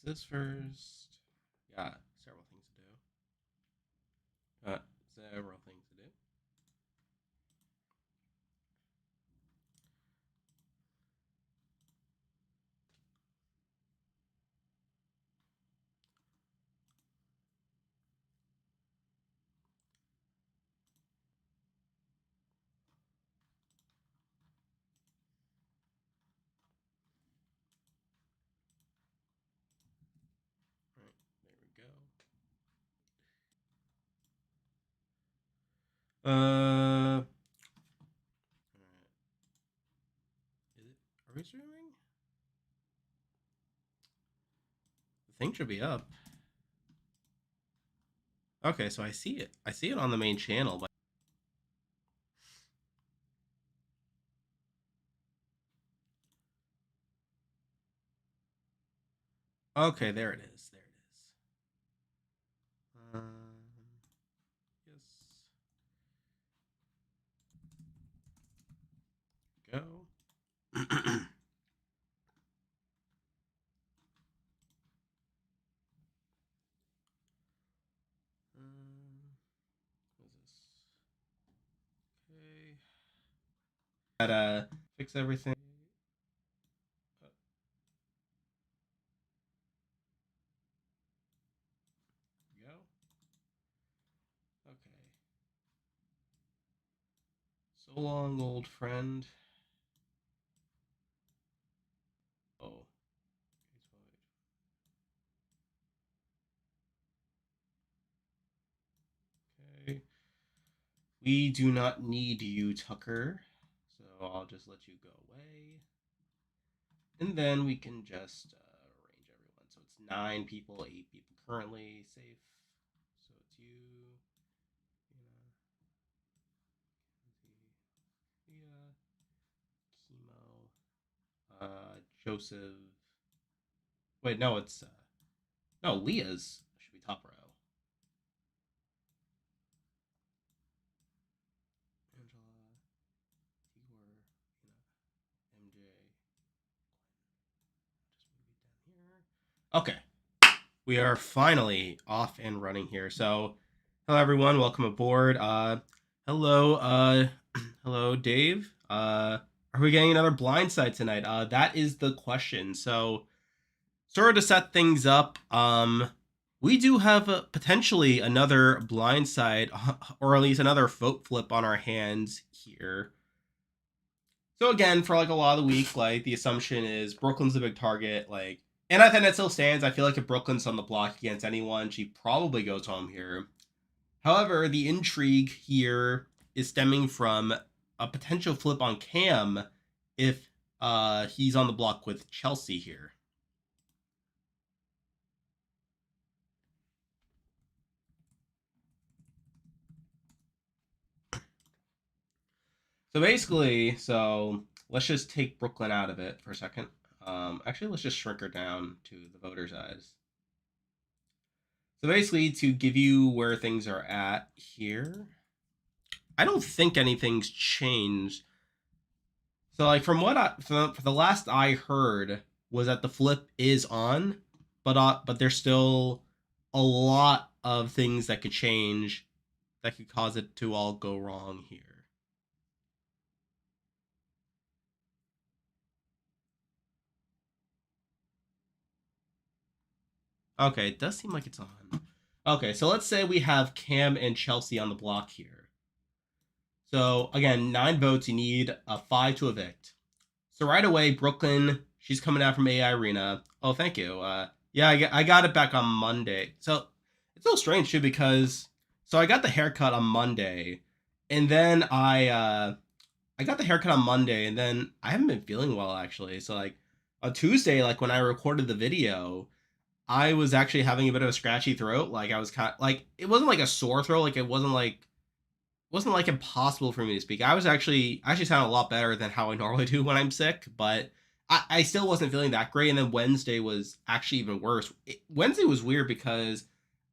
this first. Got several things to do. Several things to do. All right, there we go. All right. Are we streaming? The thing should be up. Okay, so I see it. I see it on the main channel, but okay, there it is. There it is. Yes. Go. What is this? Okay. Gotta fix everything. Go. Okay. So long, old friend. Oh. Okay. We do not need you, Tucker. So I'll just let you go away. And then we can just arrange everyone. So it's 9 people, 8 people currently safe. So it's you, Chemo, Joseph. Wait, no, it's no, Leah's should be top row. Angela, Igor, MJ. Just move it down here. Okay, we are finally off and running here. So, hello everyone, welcome aboard. Hello, hello, Dave. Are we getting another blindside tonight? That is the question. So, sort of to set things up, we do have potentially another blindside, or at least another vote flip on our hands here. So again, for like a lot of the week, like the assumption is Brooklyn's the big target, like, and I think that still stands. I feel like if Brooklyn's on the block against anyone, she probably goes home here. However, the intrigue here is stemming from a potential flip on Cam if he's on the block with Chelsea here. So basically, let's just take Brooklyn out of it for a second. Actually, let's just shrink her down to the voters' eyes. So basically, to give you where things are at here, I don't think anything's changed. So like from what for the last I heard was that the flip is on, but there's still a lot of things that could change that could cause it to all go wrong here. Okay, it does seem like it's on. Okay, so let's say we have Cam and Chelsea on the block here. So again, 9 votes, you need a 5 to evict. So right away, Brooklyn, she's coming out from AI Arena. Oh, thank you. Yeah, I got it back on Monday. So it's a little strange too because so I got the haircut on Monday, and then I got the haircut on Monday, and then I haven't been feeling well actually. So like on Tuesday, like when I recorded the video, I was actually having a bit of a scratchy throat. Like I was kind of, like it wasn't like a sore throat. Like it wasn't like impossible for me to speak. I actually sound a lot better than how I normally do when I'm sick, but I still wasn't feeling that great. And then Wednesday was actually even worse. Wednesday was weird because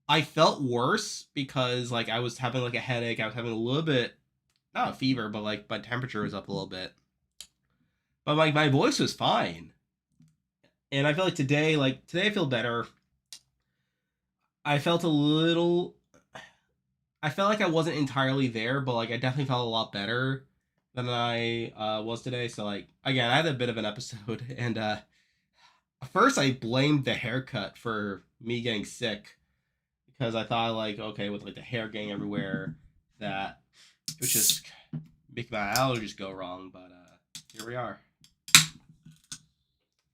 I felt worse because like I was having like a headache. I was having a little bit, not a fever, but like my temperature was up a little bit. But like my voice was fine. And I feel like today I feel better. I felt a little I felt like I wasn't entirely there, but like I definitely felt a lot better than I was today. So like again, I had a bit of an episode, and first I blamed the haircut for me getting sick because I thought like okay with like the hair getting everywhere that it was just making my allergies go wrong. But here we are.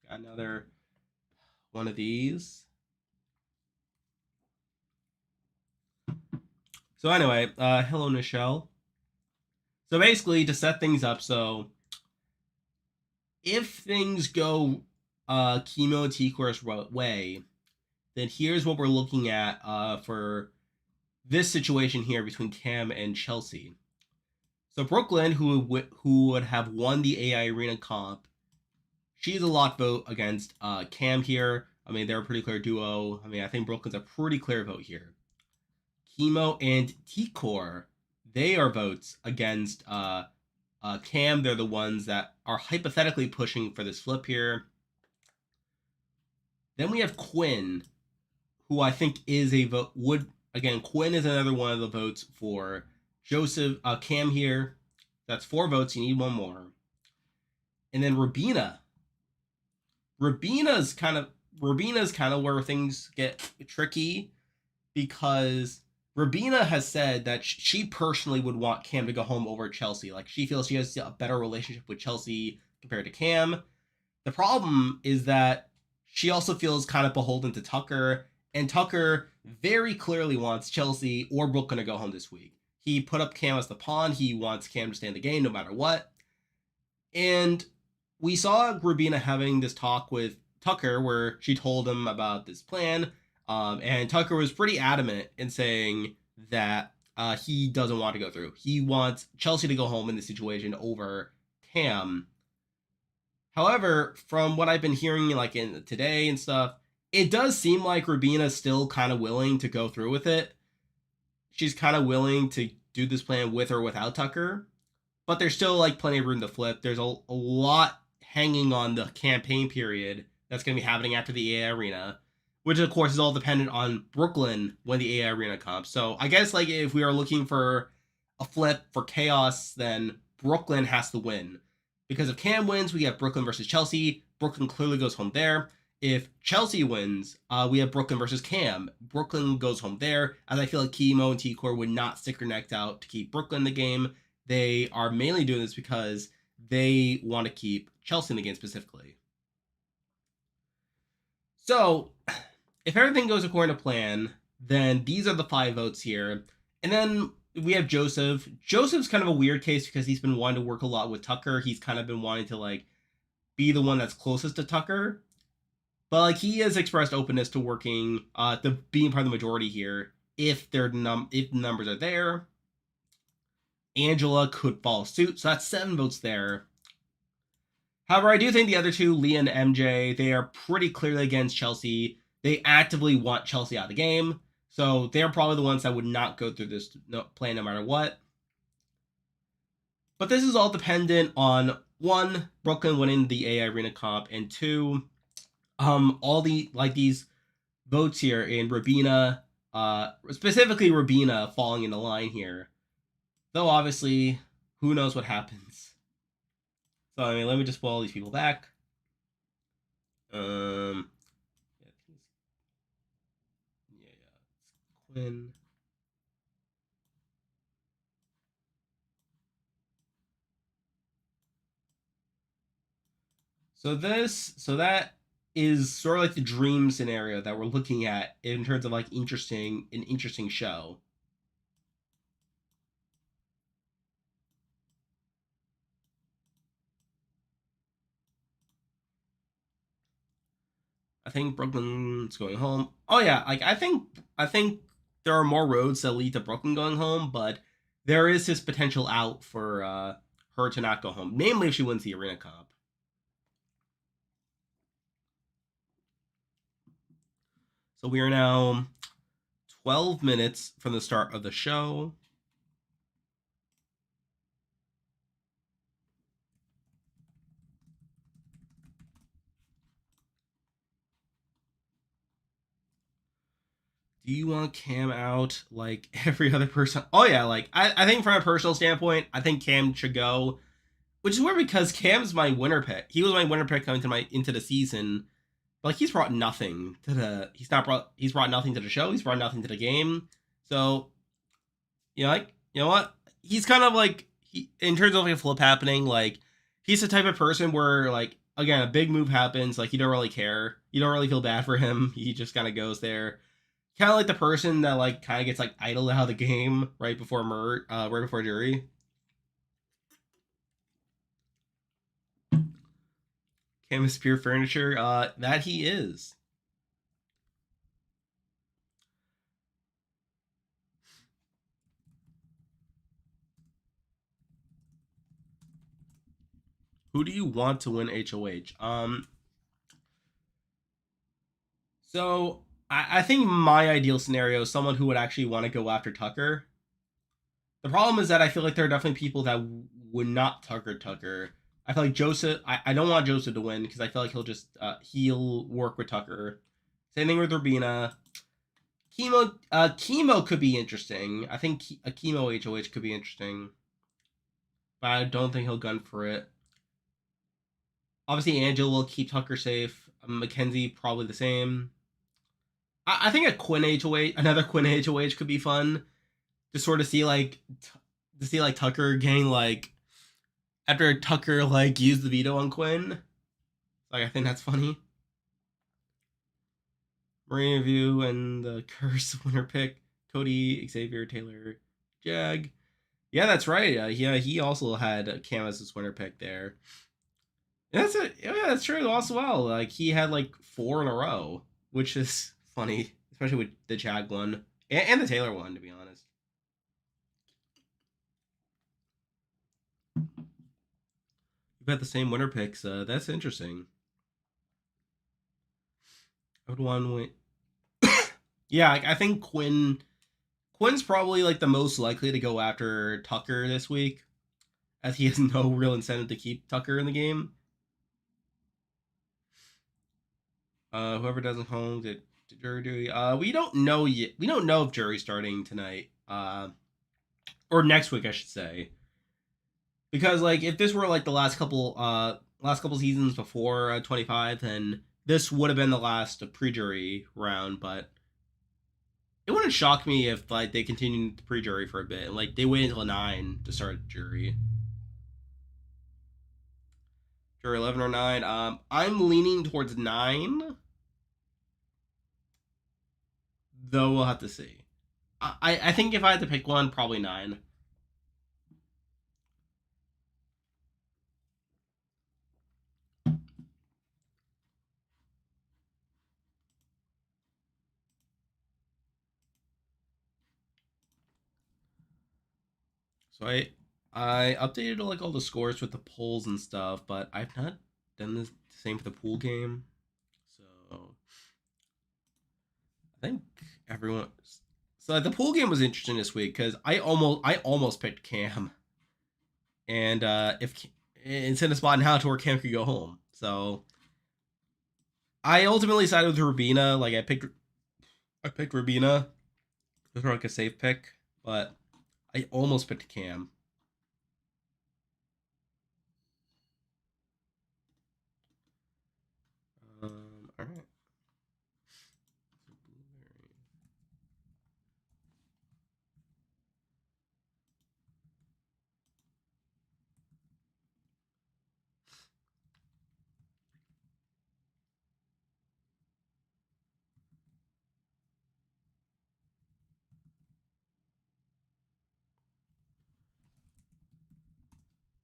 Got another one of these. So anyway, hello Nichelle. So basically to set things up, so if things go Chemo T-Course way, then here's what we're looking at for this situation here between Cam and Chelsea. So Brooklyn, who would have won the AI Arena comp, she's a lock vote against Cam here. I mean, they're a pretty clear duo. I mean, I think Brooklyn's a pretty clear vote here. Chemo and T-Core, they are votes against Cam. They're the ones that are hypothetically pushing for this flip here. Then we have Quinn, who I think is a vote. Quinn is another one of the votes for Joseph Cam here. That's 4 votes. You need one more. And then Rabina. Rabina's kind of where things get tricky because Rabina has said that she personally would want Cam to go home over Chelsea. Like she feels she has a better relationship with Chelsea compared to Cam. The problem is that she also feels kind of beholden to Tucker, and Tucker very clearly wants Chelsea or Brooklyn to go home this week. He put up Cam as the pawn. He wants Cam to stay in the game no matter what. And we saw Rabina having this talk with Tucker where she told him about this plan. And Tucker was pretty adamant in saying that he doesn't want to go through. He wants Chelsea to go home in this situation over Cam. However, from what I've been hearing like in today and stuff, it does seem like Rabina's still kind of willing to go through with it. She's kind of willing to do this plan with or without Tucker, but there's still like plenty of room to flip. There's a lot hanging on the campaign period that's going to be happening after the AI Arena, which of course is all dependent on Brooklyn when the AI Arena comes. So I guess like if we are looking for a flip for chaos, then Brooklyn has to win. Because if Cam wins, we have Brooklyn versus Chelsea. Brooklyn clearly goes home there. If Chelsea wins, we have Brooklyn versus Cam. Brooklyn goes home there, as I feel like Chemo and T-Core would not stick their neck out to keep Brooklyn in the game. They are mainly doing this because they want to keep Chelsea in the game specifically. So, if everything goes according to plan, then these are the 5 votes here. And then we have Joseph. Joseph's kind of a weird case because he's been wanting to work a lot with Tucker. He's kind of been wanting to like be the one that's closest to Tucker. But like he has expressed openness to working, to being part of the majority here if if the numbers are there. Angela could follow suit, so that's 7 votes there. However, I do think the other two, Leah and MJ, they are pretty clearly against Chelsea. They actively want Chelsea out of the game, so they're probably the ones that would not go through this plan no matter what. But this is all dependent on 1, Brooklyn winning the AI Arena comp, and 2, all the like these votes here in Rabina, specifically Rabina falling in the line here. Though obviously, who knows what happens. So I mean, let me just pull all these people back. Yeah, Quinn. So that is sort of like the dream scenario that we're looking at in terms of like an interesting show. I think Brooklyn's going home. Oh yeah, like I think there are more roads that lead to Brooklyn going home, but there is this potential out for her to not go home, namely if she wins the arena comp. So we are now 12 minutes from the start of the show. Do you want Cam out like every other person? Oh yeah, like I think from a personal standpoint, I think Cam should go, which is weird because Cam's my winner pick. He was my winner pick coming into the season. But like he's brought nothing to the he's brought nothing to the show. He's brought nothing to the game. So like you know what? He's kind of like in terms of like a flip happening. Like he's the type of person where like again a big move happens, like you don't really care. You don't really feel bad for him. He just kind of goes there. Kind of like the person that like kind of gets like idled out of the game right before right before jury. Cam is pure furniture. That he is. Who do you want to win HOH? So I think my ideal scenario is someone who would actually want to go after Tucker. The problem is that I feel like there are definitely people that would not Tucker. I feel like Joseph. I don't want Joseph to win because I feel like he'll work with Tucker. Same thing with Rubina. Chemo could be interesting. I think a Chemo HOH could be interesting, but I don't think he'll gun for it. Obviously, Angela will keep Tucker safe. Mackenzie probably the same. I think a Quinn HOH, another Quinn HOH could be fun to sort of see like Tucker getting like after Tucker like used the veto on Quinn. Like I think that's funny. Marina View and the Curse winner pick Cody, Xavier, Taylor, Jag. Yeah, that's right. Yeah, he also had Cam as his winner pick there. And that's it. Yeah, that's true. Also, well, like he had like 4 in a row, which is funny, especially with the Jag one and the Taylor one, to be honest. You've had the same winner picks. That's interesting. I would want to win. Yeah, I think Quinn's probably like the most likely to go after Tucker this week, as he has no real incentive to keep Tucker in the game. Whoever doesn't home did jury duty. We don't know yet. We don't know if jury's starting tonight. Or next week, I should say. Because like if this were like the last couple seasons before 25, then this would have been the last pre-jury round. But it wouldn't shock me if like they continued the pre-jury for a bit and like they wait until 9 to start jury. Jury 11 or 9. I'm leaning towards 9. Though we'll have to see. I think if I had to pick one, probably 9. So I updated like all the scores with the polls and stuff, but I've not done the same for the pool game. So I think everyone. So the pool game was interesting this week because I almost picked Cam, and if it's in a spot now to where Cam could go home, so I ultimately sided with Rubina. Like I picked Rubina. It was like a safe pick, but I almost picked Cam. All right.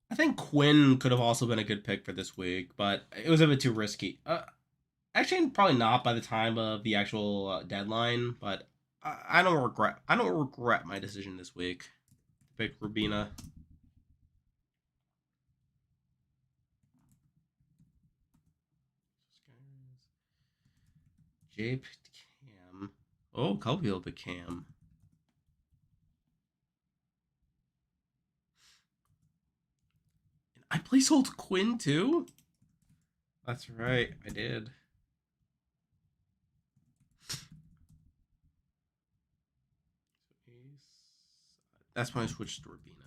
I think Quinn could have also been a good pick for this week, but it was a bit too risky. Actually, probably not by the time of the actual deadline, but I don't regret. I don't regret my decision this week. Pick Rubina. Jay picked Cam. Oh, Copfield picked Cam. I placehold Quinn too. That's right, I did. That's when I switched to Rabina.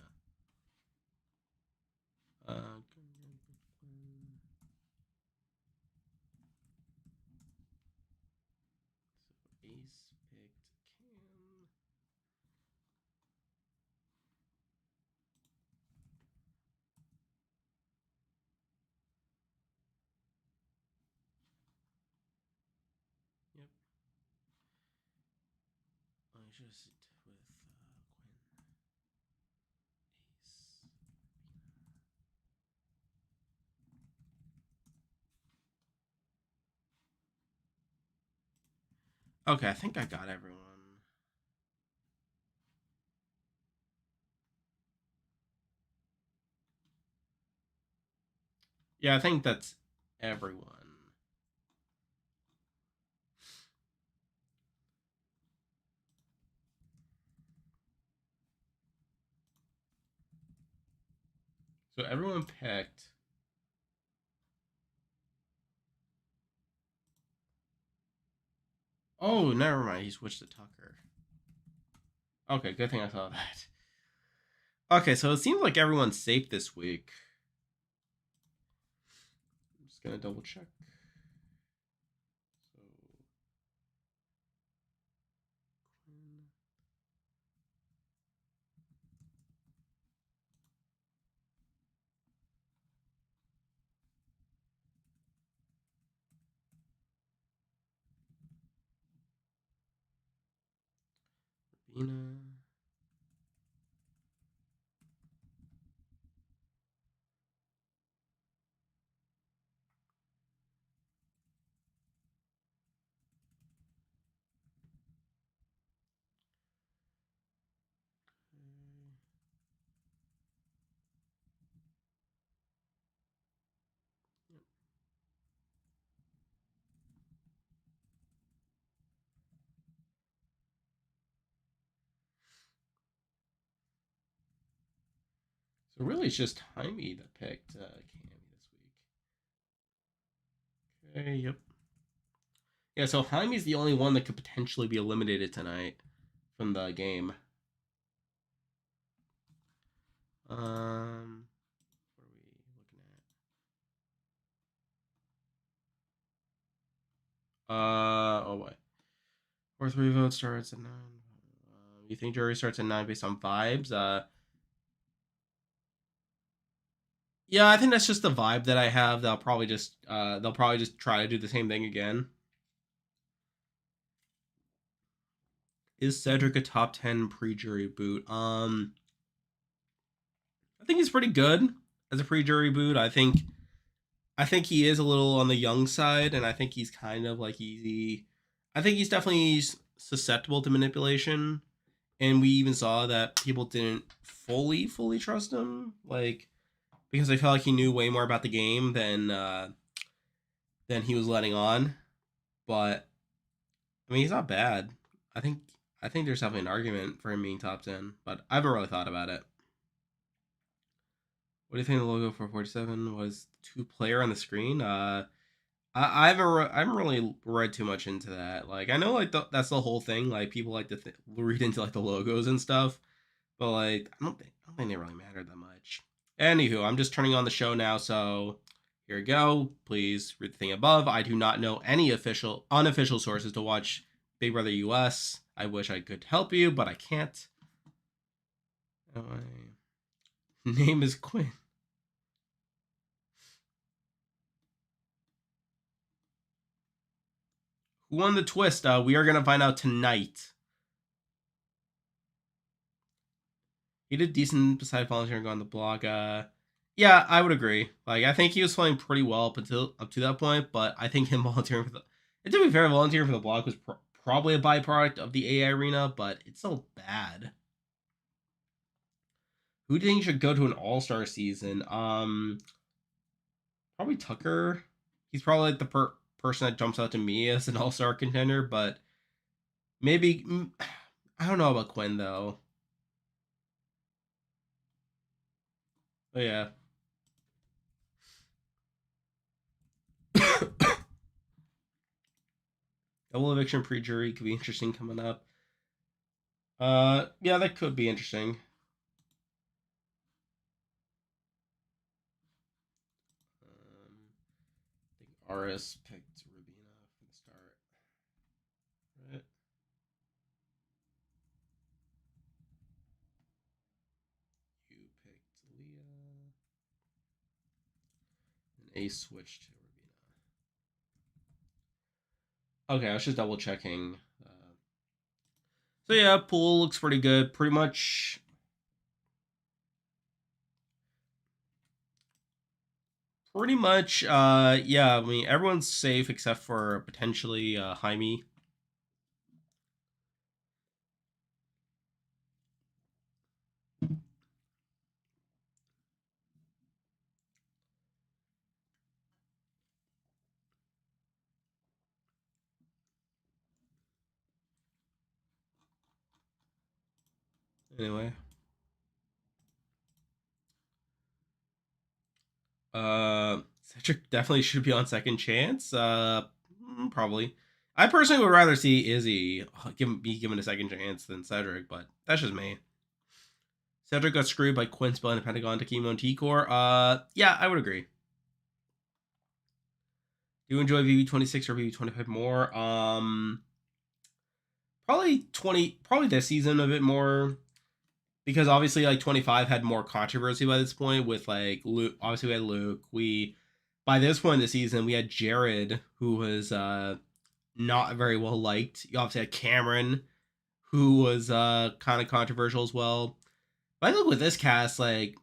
Ace picked Cam. Yep. I just with Quinn. Ace. Okay, I think I got everyone. Yeah, I think that's everyone. So everyone picked. Oh, never mind. He switched to Tucker. Okay, good thing I saw that. Okay, so it seems like everyone's safe this week. I'm just gonna double check. So, Rabina. So really, it's just Jaime that picked Cammy this week. Okay, yep. Yeah, so Jaime's the only one that could potentially be eliminated tonight from the game. What are we looking at? Oh boy. 4-3 vote starts at 9. You think jury starts at 9 based on vibes? Yeah, I think that's just the vibe that I have. They'll probably just try to do the same thing again. Is Cedric a top 10 pre-jury boot? I think he's pretty good as a pre-jury boot. I think he is a little on the young side, and I think he's kind of like easy. I think he's definitely susceptible to manipulation, and we even saw that people didn't fully trust him, like because I felt like he knew way more about the game than he was letting on. But I mean, he's not bad. I think there's definitely an argument for him being top 10, but I haven't really thought about it. What do you think the logo for 47 was? Two player on the screen. I haven't really read too much into that. Like I know like that's the whole thing. Like people like to read into like the logos and stuff, but like I don't think they really matter that much. Anywho, I'm just turning on the show now, so here we go. Please read the thing above. I do not know any unofficial sources to watch Big Brother US. I wish I could help you, but I can't. My name is Quinn. Who won the twist? We are gonna find out tonight. He did decent beside volunteering on the blog. Yeah, I would agree. Like, I think he was playing pretty well up to that point, but I think him volunteering for the. And to be fair, volunteering for the blog was probably a byproduct of the AI arena, but it's still bad. Who do you think should go to an All Star season? Probably Tucker. He's probably like the person that jumps out to me as an All Star contender, but maybe I don't know about Quinn though. But yeah. Double eviction pre-jury could be interesting coming up. Yeah, that could be interesting. Aris picked Rubina from the start. Right. You picked Leah. And Ace switched to Rubina. Okay, I was just double checking. So yeah, pool looks pretty good. Pretty much. Yeah, I mean, everyone's safe except for potentially Jaime. Anyway. Cedric definitely should be on second chance. Probably. I personally would rather see Izzy be given a second chance than Cedric, but that's just me. Cedric got screwed by Quinn Spell and Pentagon to Chemo and T-Core. Yeah, I would agree. Do you enjoy VV26 or VV25 more? Probably this season a bit more. Because obviously, like 25 had more controversy by this point. With like Luke, obviously we had Luke. By this point in the season, we had Jared, who was not very well liked. You obviously had Cameron, who was kind of controversial as well. But I think with this cast, like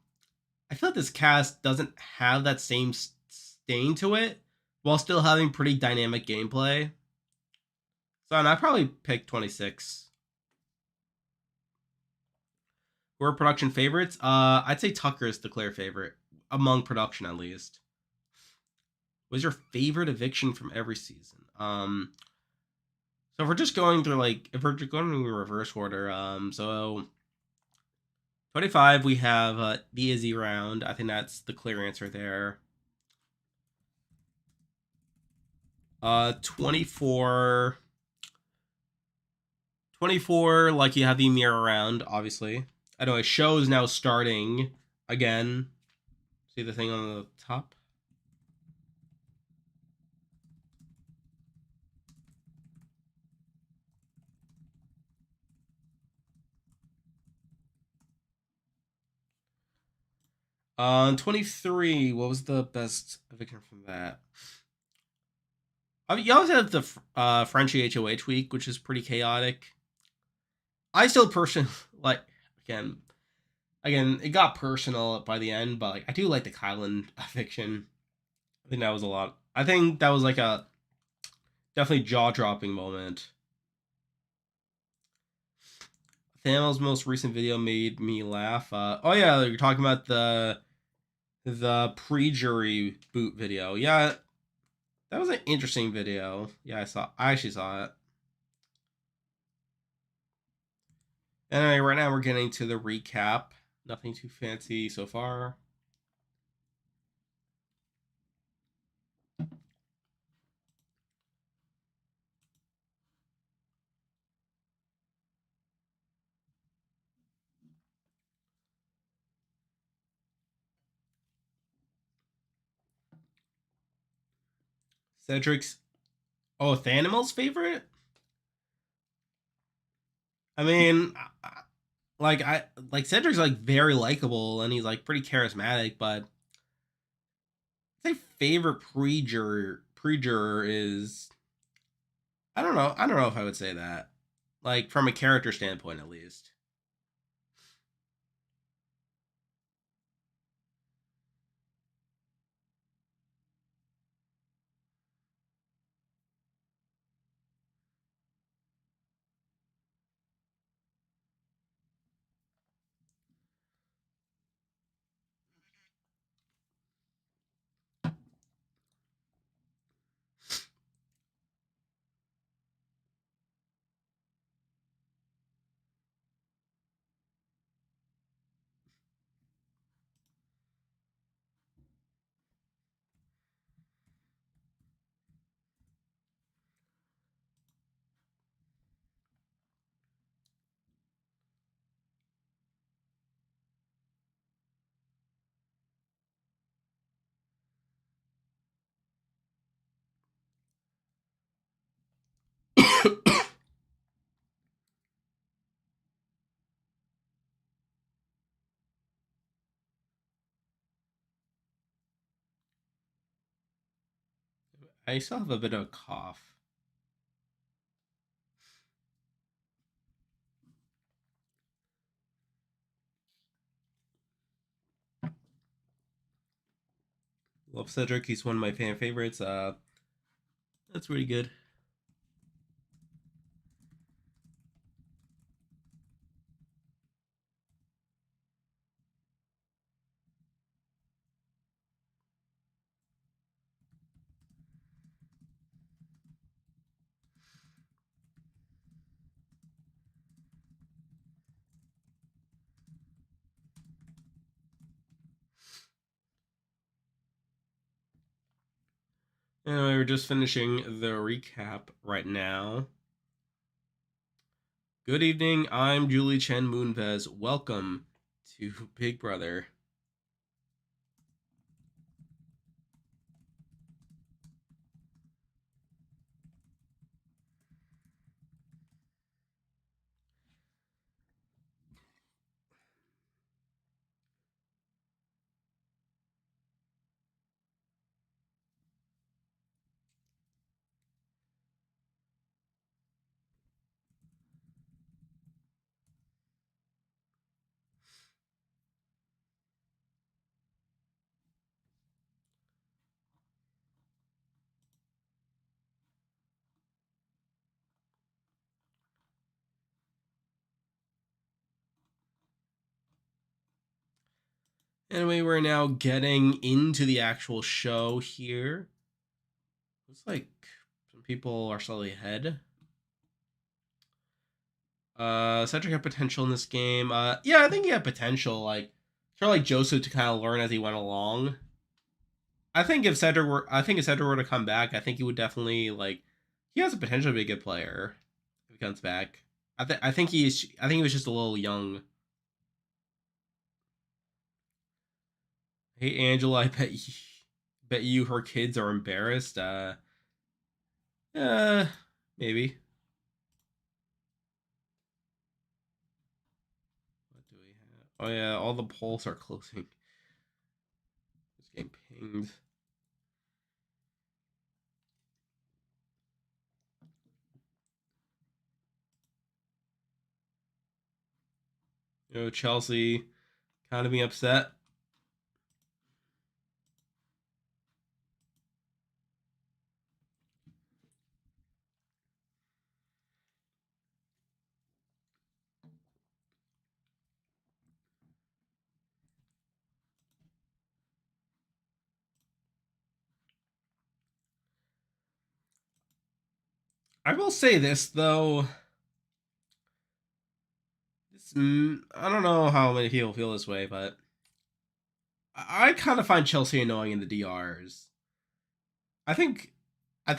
I feel like this cast doesn't have that same stain to it, while still having pretty dynamic gameplay. So I'd probably pick 26. Who are production favorites? I'd say Tucker is the clear favorite among production, at least. What's your favorite eviction from every season? So if we're just going through if we're going in reverse order, so 25 we have the Izzy round. I think that's the clear answer there. 24, like you have the mirror round, obviously. Anyway, show is now starting again. See the thing on the top? On 23, what was the best eviction from that? I mean, you always have the Frenchie HOH week, which is pretty chaotic. I still personally like again. It got personal by the end, but like I do like the Kylan eviction. I think that was a lot. I think that was like a definitely jaw dropping moment. Thamel's most recent video made me laugh. Oh yeah, you're talking about the pre-jury boot video. Yeah, that was an interesting video. Yeah, I actually saw it. Anyway, right now we're getting to the recap. Nothing too fancy so far. Cedric's Thanimal's favorite? I mean, I Cedric's like very likable and he's like pretty charismatic, but my favorite pre-juror is I don't know. I don't know if I would say that. Like from a character standpoint at least. I still have a bit of a cough. Love Cedric. He's one of my fan favorites. That's really good. Anyway, we're just finishing the recap right now. Good evening. I'm Julie Chen Moonves. Welcome to Big Brother. Anyway, we're now getting into the actual show here. Looks like some people are slightly ahead. Cedric had potential in this game. Yeah, I think he had potential. Like, sort of like Joseph to kind of learn as he went along. I think if Cedric were to come back, I think he would definitely like. He has the potential to be a good player if he comes back. I think he was just a little young. Hey Angela, bet you her kids are embarrassed. Uh, maybe. What do we have? Oh yeah, all the polls are closing. Just getting pinged. Chelsea kind of being upset. I will say this though. I don't know how many people feel this way, but I kind of find Chelsea annoying in the DRs. I think, I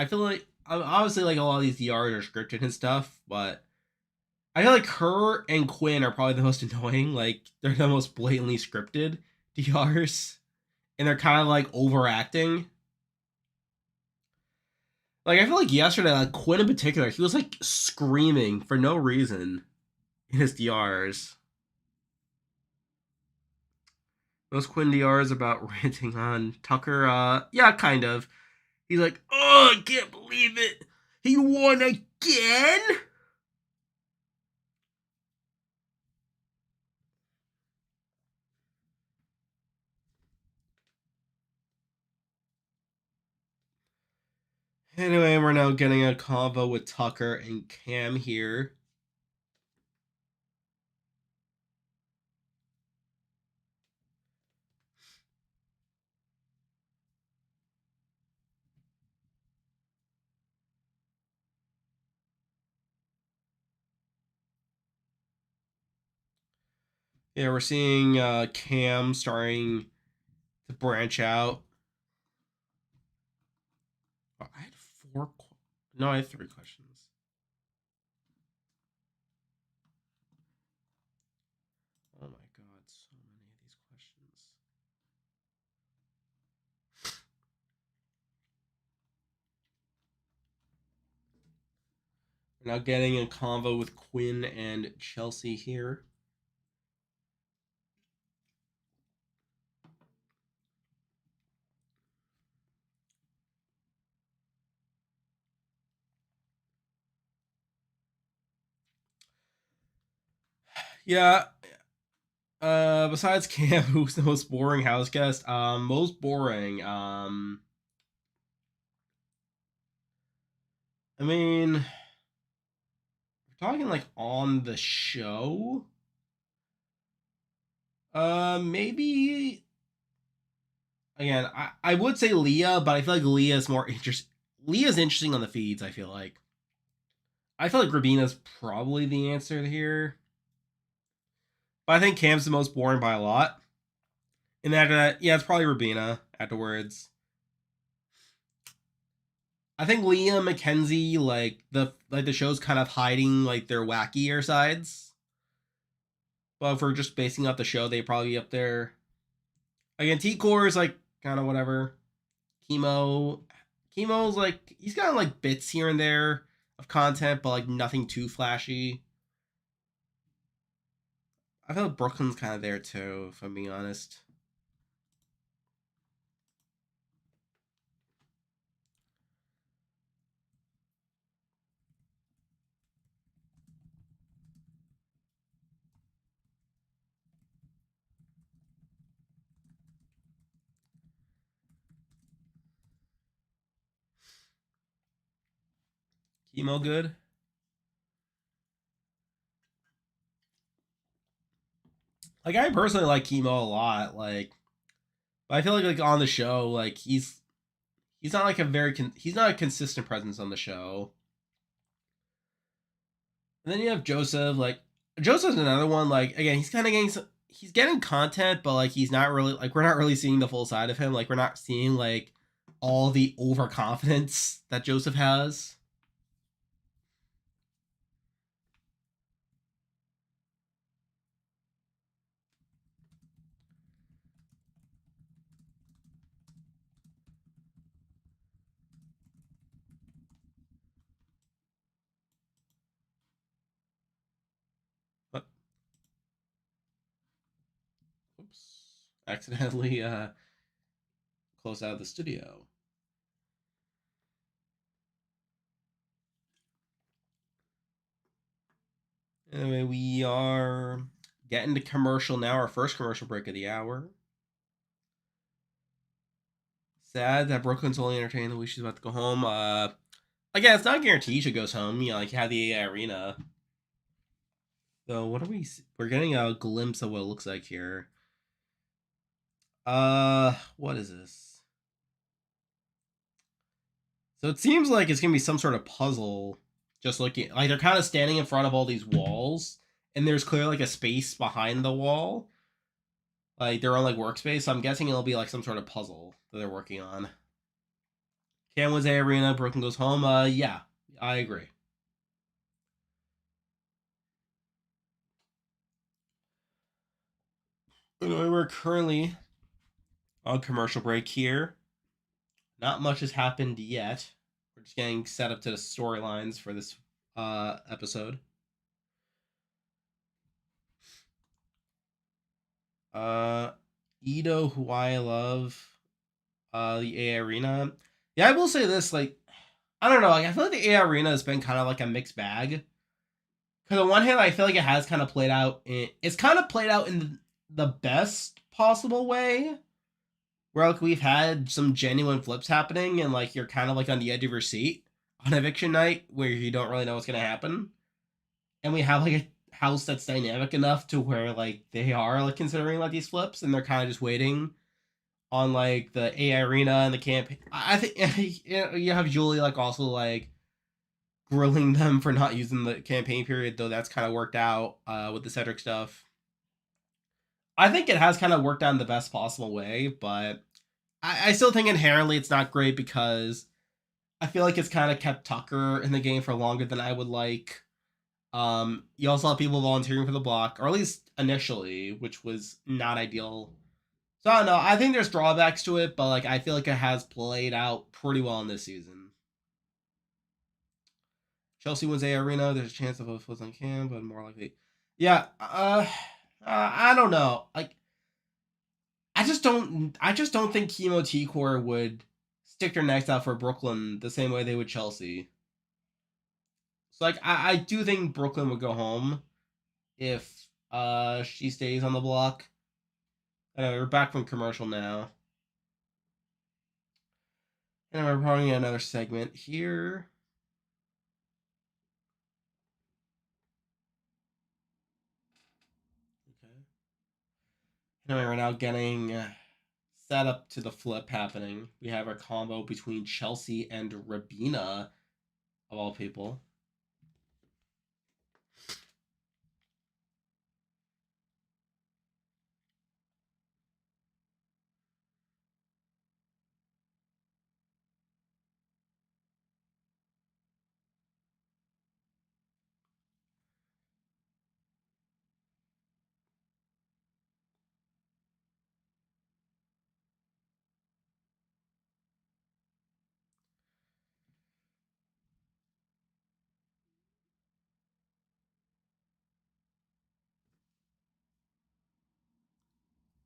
feel like obviously like a lot of these DRs are scripted and stuff, but I feel like her and Quinn are probably the most annoying. Like they're the most blatantly scripted DRs, and they're kind of like overacting. Like I feel like yesterday, like Quinn in particular, he was like screaming for no reason in his DRs. Those Quinn DRs about ranting on Tucker, yeah, kind of. He's like, oh, I can't believe it. He won again? Anyway, we're now getting a convo with Tucker and Cam here. Yeah, we're seeing Cam starting to branch out. Oh, I had four. No, I had three questions. Oh my god, so many of these questions. We're now getting a convo with Quinn and Chelsea here. Yeah. Besides Cam, who's the most boring house guest? Most boring. I mean, we're talking like on the show. Maybe again, I would say Leah, but I feel like Leah's more interesting. Leah's interesting on the feeds. I feel like Rabina's probably the answer here, but I think Cam's the most boring by a lot. And after that, yeah, it's probably Rabina afterwards. I think Leah, Mackenzie, like the show's kind of hiding like their wackier sides. But if we're just basing off the show, they probably be up there. Again, T-Core is like kind of whatever. Chemo's like he's got like bits here and there of content, but like nothing too flashy. I feel like Brooklyn's kind of there too, if I'm being honest. Chemo good. Like I personally like Chemo a lot. But I feel like on the show, like he's not like he's not a consistent presence on the show. And then you have Joseph. Like Joseph's another one. Like again, he's kind of he's getting content, but like he's not really like we're not really seeing the full side of him. Like we're not seeing like all the overconfidence that Joseph has. But oops, accidentally closed out of the studio. Anyway, we are getting to commercial now. Our first commercial break of the hour. Sad that Brooklyn's only entertained the week she's about to go home. Again, it's not guaranteed she goes home. You know, like you have the AI arena. So what are we? We're getting a glimpse of what it looks like here. What is this? So it seems like it's gonna be some sort of puzzle. Just looking, like they're kind of standing in front of all these walls, and there's clearly like a space behind the wall. Like their own like workspace. So I'm guessing it'll be like some sort of puzzle that they're working on. Cam was a arena. Brooklyn goes home. Yeah, I agree. Anyway, we're currently on commercial break here. Not much has happened yet. We're just getting set up to the storylines for this episode. Uh, Ito, who I love, the A Arena. Yeah, I will say this. Like, I don't know. Like, I feel like the A Arena has been kind of like a mixed bag. Because on one hand, I feel like it has kind of played out. It's kind of played out in the best possible way, where like we've had some genuine flips happening, and like you're kind of like on the edge of your seat on eviction night, where you don't really know what's gonna happen. And we have like a house that's dynamic enough to where like they are like considering like these flips, and they're kind of just waiting on like the AI arena and the campaign. I think you have Julie like also like grilling them for not using the campaign period, though that's kind of worked out with the Cedric stuff. I think it has kind of worked out in the best possible way, but I still think inherently it's not great because I feel like it's kind of kept Tucker in the game for longer than I would like. You also have people volunteering for the block, or at least initially, which was not ideal. So I don't know. I think there's drawbacks to it, but like I feel like it has played out pretty well in this season. Chelsea wins a arena. There's a chance of a foot on Cam, but more likely, yeah. I don't know. Like I just don't think Chemo T Core would stick their necks out for Brooklyn the same way they would Chelsea. So like I do think Brooklyn would go home if She stays on the block. We're back from commercial now. And we're probably another segment here. Okay. Anyway, we're now getting set up to the flip happening. We have our combo between Chelsea and Rabina, of all people.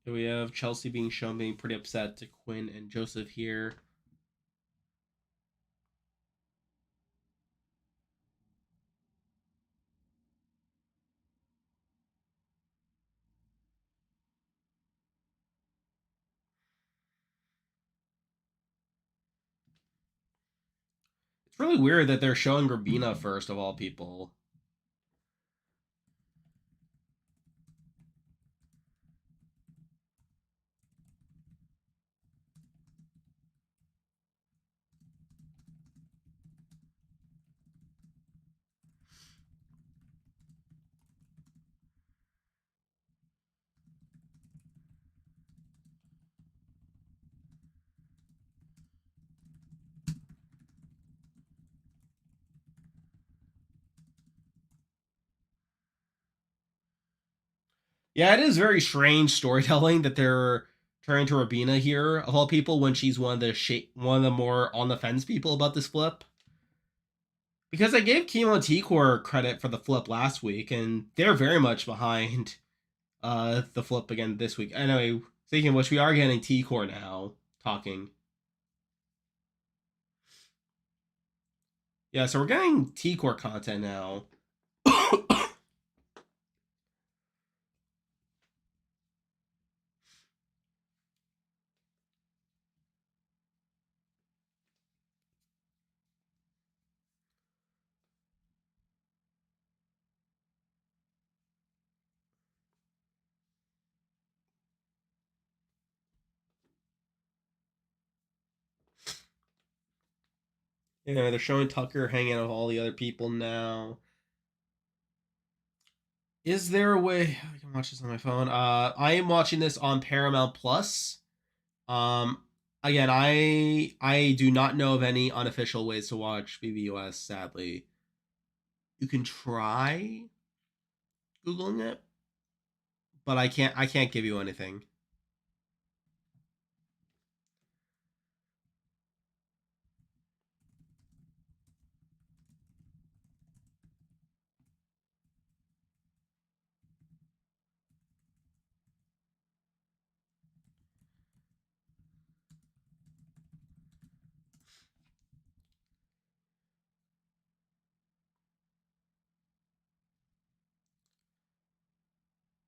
So we have Chelsea being shown being pretty upset to Quinn and Joseph here. It's really weird that they're showing Rabina first, of all people. Yeah, it is very strange storytelling that they're turning to Rabina here, of all people, when she's one of the more on the fence people about this flip. Because I gave Kimo and T-Core credit for the flip last week, and they're very much behind the flip again this week. Anyway, speaking of which, we are getting T-Core now talking. Yeah, so we're getting T-Core content now. Yeah, they're showing Tucker hanging out with all the other people now. Is there a way I can watch this on my phone? I am watching this on Paramount Plus. Um, again, I do not know of any unofficial ways to watch BBUS. Sadly, you can try googling it, but I can't give you anything.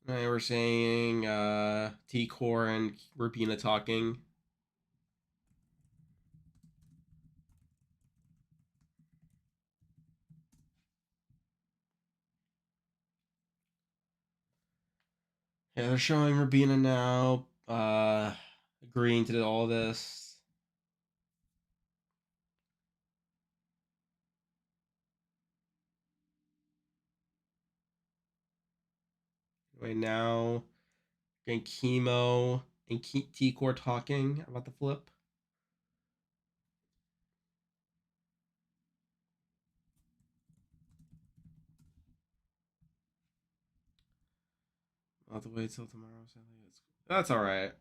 We're saying T Core and Rubina talking. Yeah, they're showing Rubina now, agreeing to all this. Right now, getting Chemo and T Core talking about the flip. I'll have to wait till tomorrow. That's all right.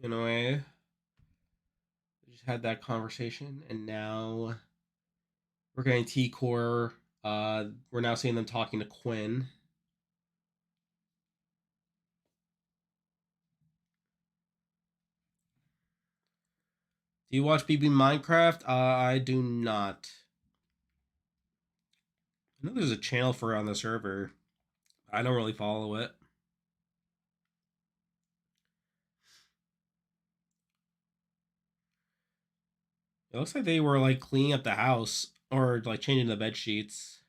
in a way. We just had that conversation, and now we're getting T-Core. We're now seeing them talking to Quinn. Do you watch BB Minecraft? I do not. I know there's a channel for it on the server. I don't really follow it. It looks like they were like cleaning up the house or like changing the bed sheets.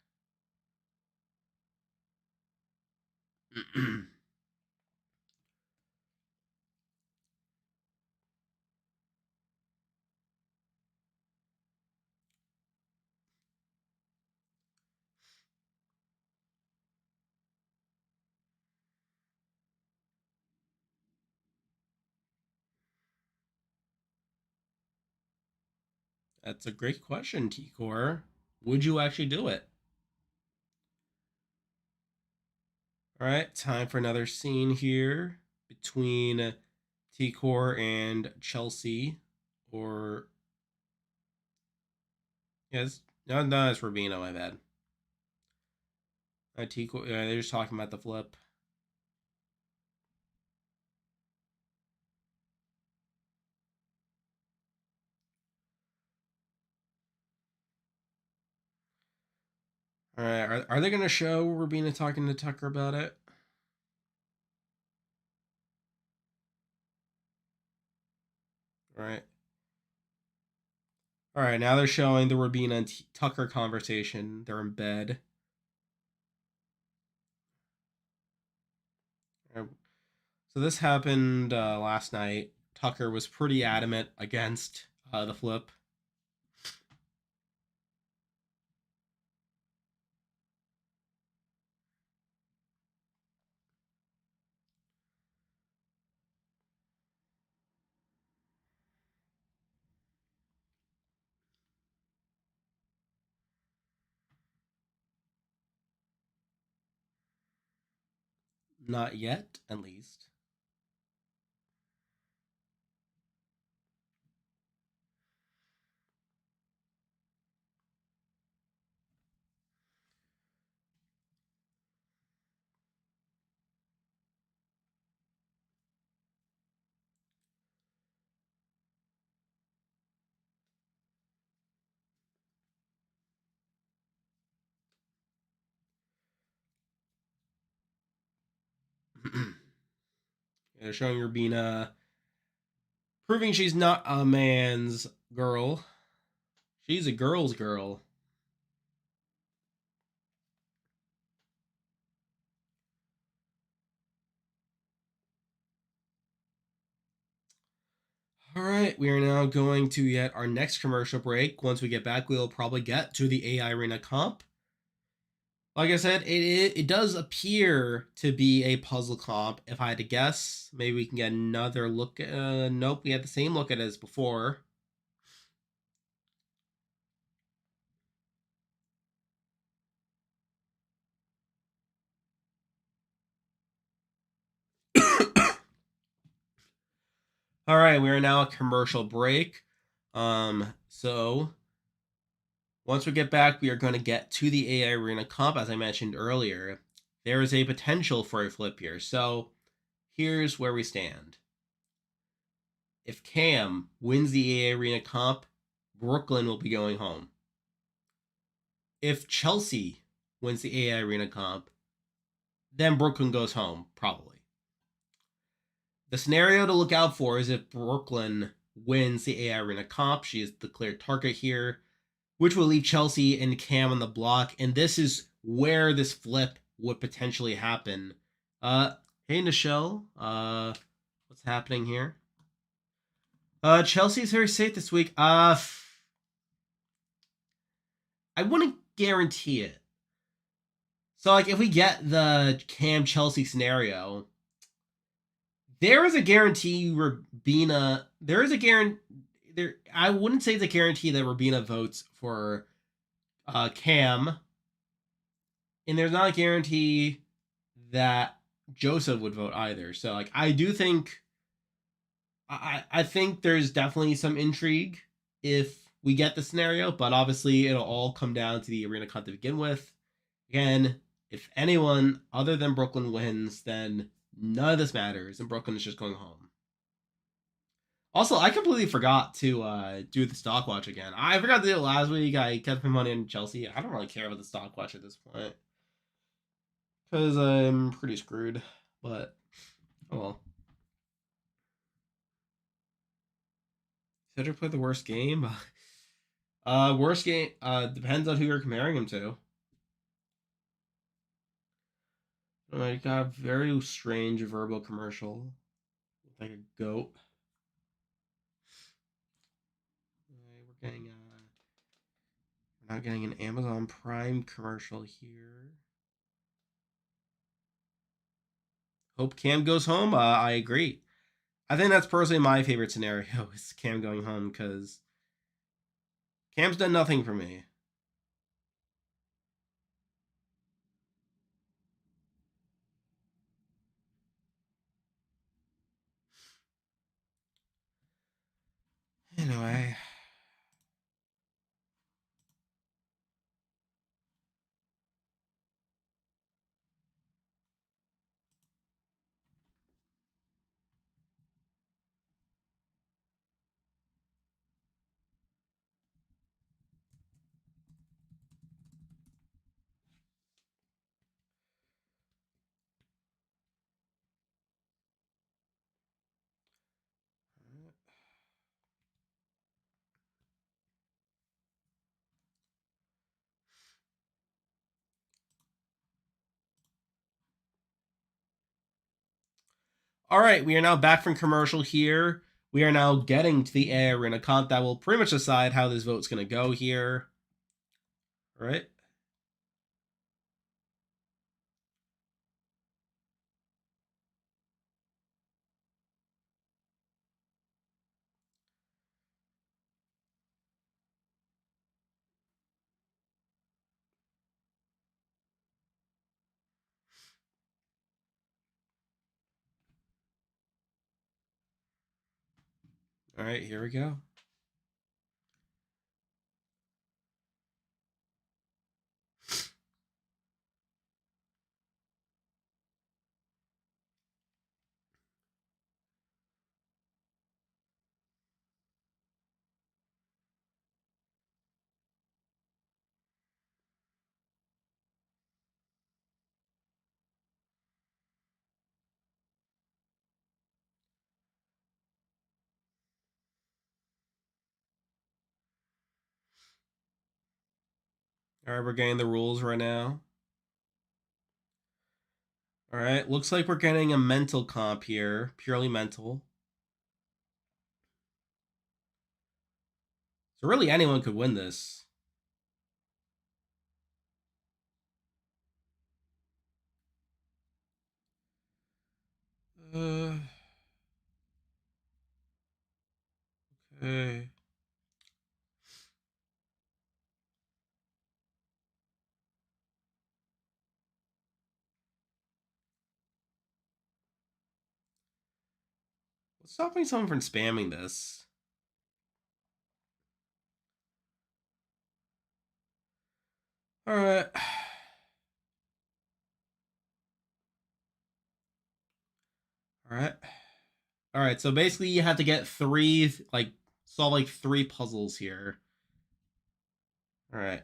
That's a great question, T-Core. Would you actually do it? All right, time for another scene here between T-Core and Chelsea. Or, yes, no, it's Rubino, my bad. T-Core, they're just talking about the flip. All right, are they going to show Rubina talking to Tucker about it? All right. All right, now they're showing the Rubina and Tucker conversation. They're in bed. So this happened last night. Tucker was pretty adamant against the flip. Not yet, at least. They're showing Rubina proving she's not a man's girl. She's a girl's girl. All right, we are now going to yet our next commercial break. Once we get back, we'll probably get to the AI Arena comp. Like I said, it does appear to be a puzzle comp. If I had to guess, maybe we can get another look. Nope, we had the same look at it as before. All right, we are now at commercial break. So once we get back, we are going to get to the AI Arena comp. As I mentioned earlier, there is a potential for a flip here. So here's where we stand. If Cam wins the AA Arena comp, Brooklyn will be going home. If Chelsea wins the AI Arena comp, then Brooklyn goes home, probably. The scenario to look out for is if Brooklyn wins the AI Arena comp. She is the clear target here, which will leave Chelsea and Cam on the block. And this is where this flip would potentially happen. Hey, Nichelle. What's happening here? Chelsea's very safe this week. I wouldn't guarantee it. So, like, if we get the Cam Chelsea scenario, there is a guarantee Rubina. There is a guarantee. There, I wouldn't say it's a guarantee that Rubina votes for Cam, and there's not a guarantee that Joseph would vote either. So, like, I do think I think there's definitely some intrigue if we get the scenario, but obviously it'll all come down to the arena cut to begin with. Again, if anyone other than Brooklyn wins, then none of this matters, and Brooklyn is just going home. Also, I completely forgot to do the stock watch again. I forgot to do it last week. I kept my money on Chelsea. I don't really care about the stock watch at this point because I'm pretty screwed. But oh well. Cedric played the worst game. Worst game depends on who you're comparing him to. I got a very strange verbal commercial, like a goat. We're getting we're not getting an Amazon Prime commercial here. Hope Cam goes home. I agree. I think that's personally my favorite scenario is Cam going home because Cam's done nothing for me. Anyway. All right, we are now back from commercial here. We are now getting to the air in a comp that will pretty much decide how this vote's going to go here. All right. All right, here we go. All right, we're getting the rules right now. All right, looks like we're getting a mental comp here, purely mental. So really anyone could win this. Uh, okay. What's stopping someone from spamming this? All right. All right. All right. So basically, you have to get three, like, solve like three puzzles here. All right.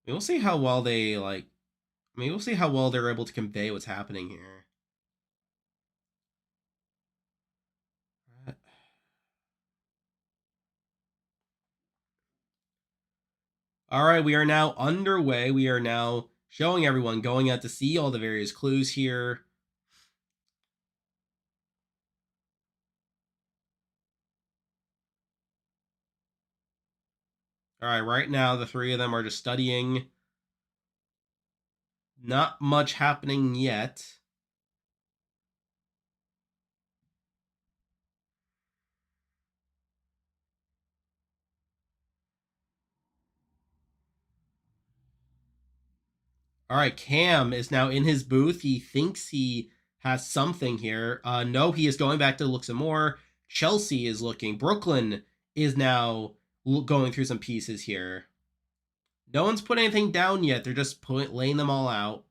We'll see how well they like. I mean, we'll see how well they're able to convey what's happening here. All right. All right, we are now underway. We are now showing everyone, going out to see all the various clues here. All right, right now the three of them are just studying. Not much happening yet. All right, Cam is now in his booth. He thinks he has something here. No, he is going back to look some more. Chelsea is looking. Brooklyn is now going through some pieces here. No one's put anything down yet. They're just laying them all out.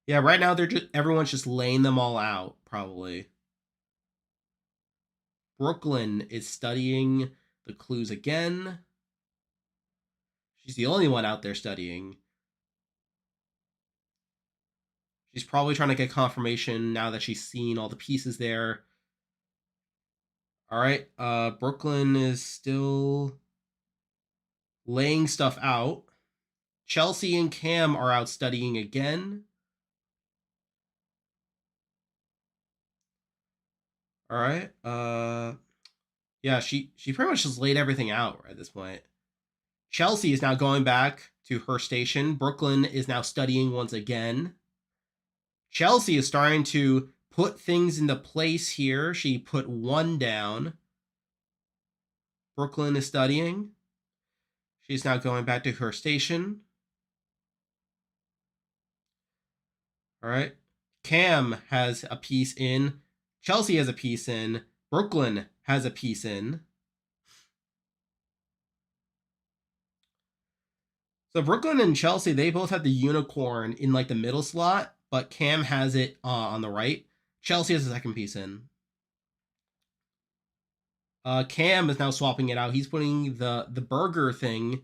Yeah, right now everyone's just laying them all out, probably. Brooklyn is studying the clues again. She's the only one out there studying. She's probably trying to get confirmation now that she's seen all the pieces there. All right, Brooklyn is still laying stuff out. Chelsea and Cam are out studying again. All right. Yeah, she pretty much just laid everything out at this point. Chelsea is now going back to her station. Brooklyn is now studying once again. Chelsea is starting to put things into place here. She put one down. Brooklyn is studying. She's now going back to her station. All right. Cam has a piece in. Chelsea has a piece in. Brooklyn has a piece in. So Brooklyn and Chelsea, they both have the unicorn in like the middle slot, but Cam has it on the right. Chelsea has the second piece in. Cam is now swapping it out. He's putting the burger thing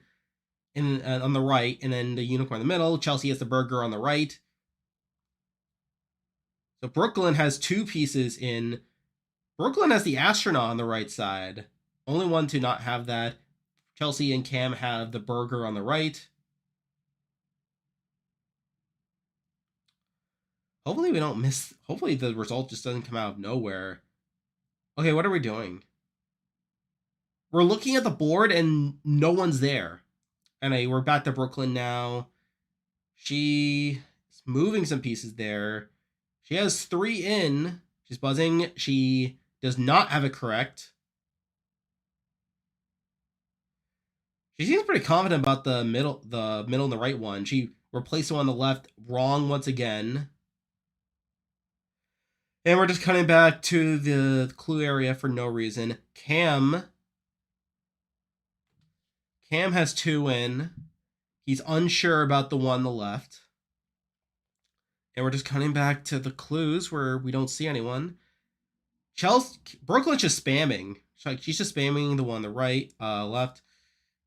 in on the right, and then the unicorn in the middle. Chelsea has the burger on the right. So Brooklyn has two pieces in. Brooklyn has the astronaut on the right side. Only one to not have that. Chelsea and Cam have the burger on the right. Hopefully we don't miss. Hopefully the result just doesn't come out of nowhere. Okay, what are we doing? We're looking at the board and no one's there. Anyway, we're back to Brooklyn now. She's moving some pieces there. She has 3 in. She's buzzing. She does not have it correct. She seems pretty confident about the middle and the right one. She replaced the one on the left wrong once again. And we're just cutting back to the clue area for no reason. Cam has 2 in. He's unsure about the one on the left. And we're just cutting back to the clues where we don't see anyone. Brooklyn's just spamming. She's just spamming the one on the right, left.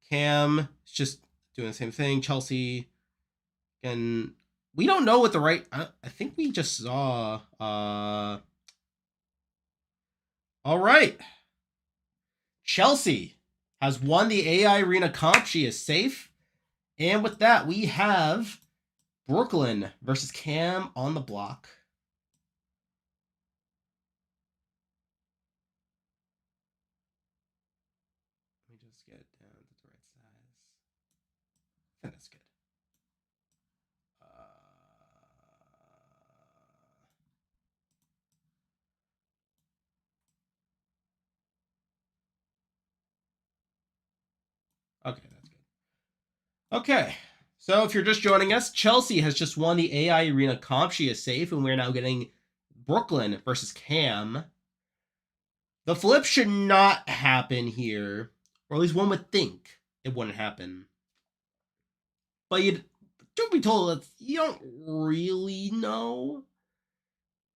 Cam is just doing the same thing. Chelsea, and we don't know what the right. I think we just saw. All right. Chelsea has won the AI Arena comp. She is safe. And with that, we have Brooklyn versus Cam on the block. Let me just get it down to the right size. I think that's good. Okay, that's good. Okay, so if you're just joining us, Chelsea has just won the AI Arena comp. She is safe, and we're now getting Brooklyn versus Cam. The flip should not happen here, or at least one would think it wouldn't happen. But you don't be told that you don't really know,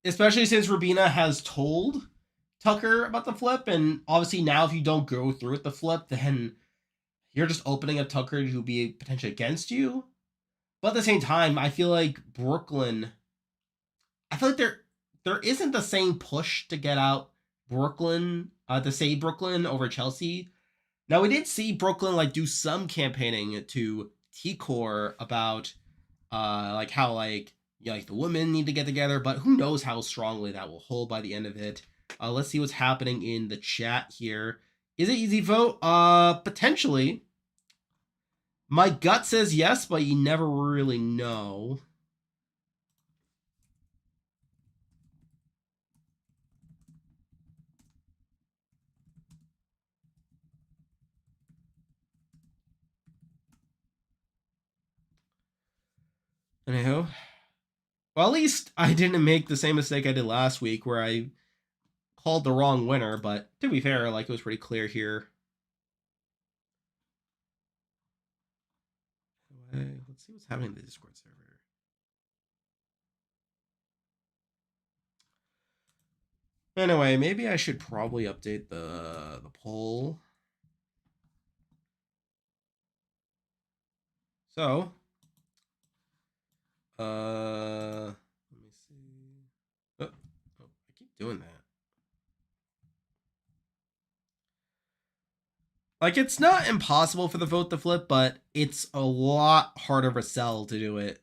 especially since Rubina has told Tucker about the flip, and obviously now if you don't go through with the flip, then you're just opening up Tucker to be potentially against you. But at the same time, I feel like Brooklyn. I feel like there isn't the same push to get out Brooklyn, to save Brooklyn over Chelsea. Now we did see Brooklyn like do some campaigning to T-Core about like how like like the women need to get together, but who knows how strongly that will hold by the end of it. Let's see what's happening in the chat here. Is it easy vote? Potentially. My gut says yes, but you never really know. Anyhow, well, at least I didn't make the same mistake I did last week where I called the wrong winner, but to be fair, like, it was pretty clear here. Anyway, let's see what's happening in the Discord server. Anyway, maybe I should probably update the poll. So, let me see. Oh, I keep doing that. Like, it's not impossible for the vote to flip, but it's a lot harder of a sell to do it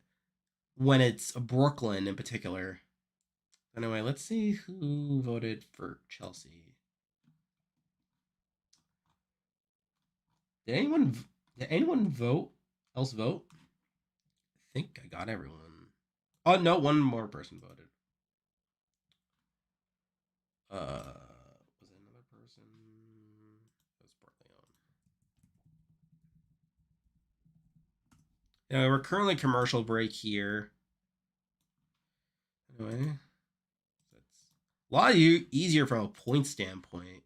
when it's Brooklyn in particular. Anyway, let's see who voted for Chelsea. Did anyone did anyone vote? Else vote? I think I got everyone. Oh no, one more person voted. Was it another person? It was partly on. Yeah, we're currently commercial break here. Anyway, that's a lot easier from a point standpoint.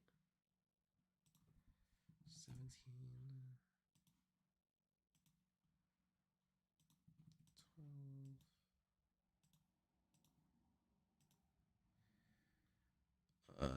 17, 12.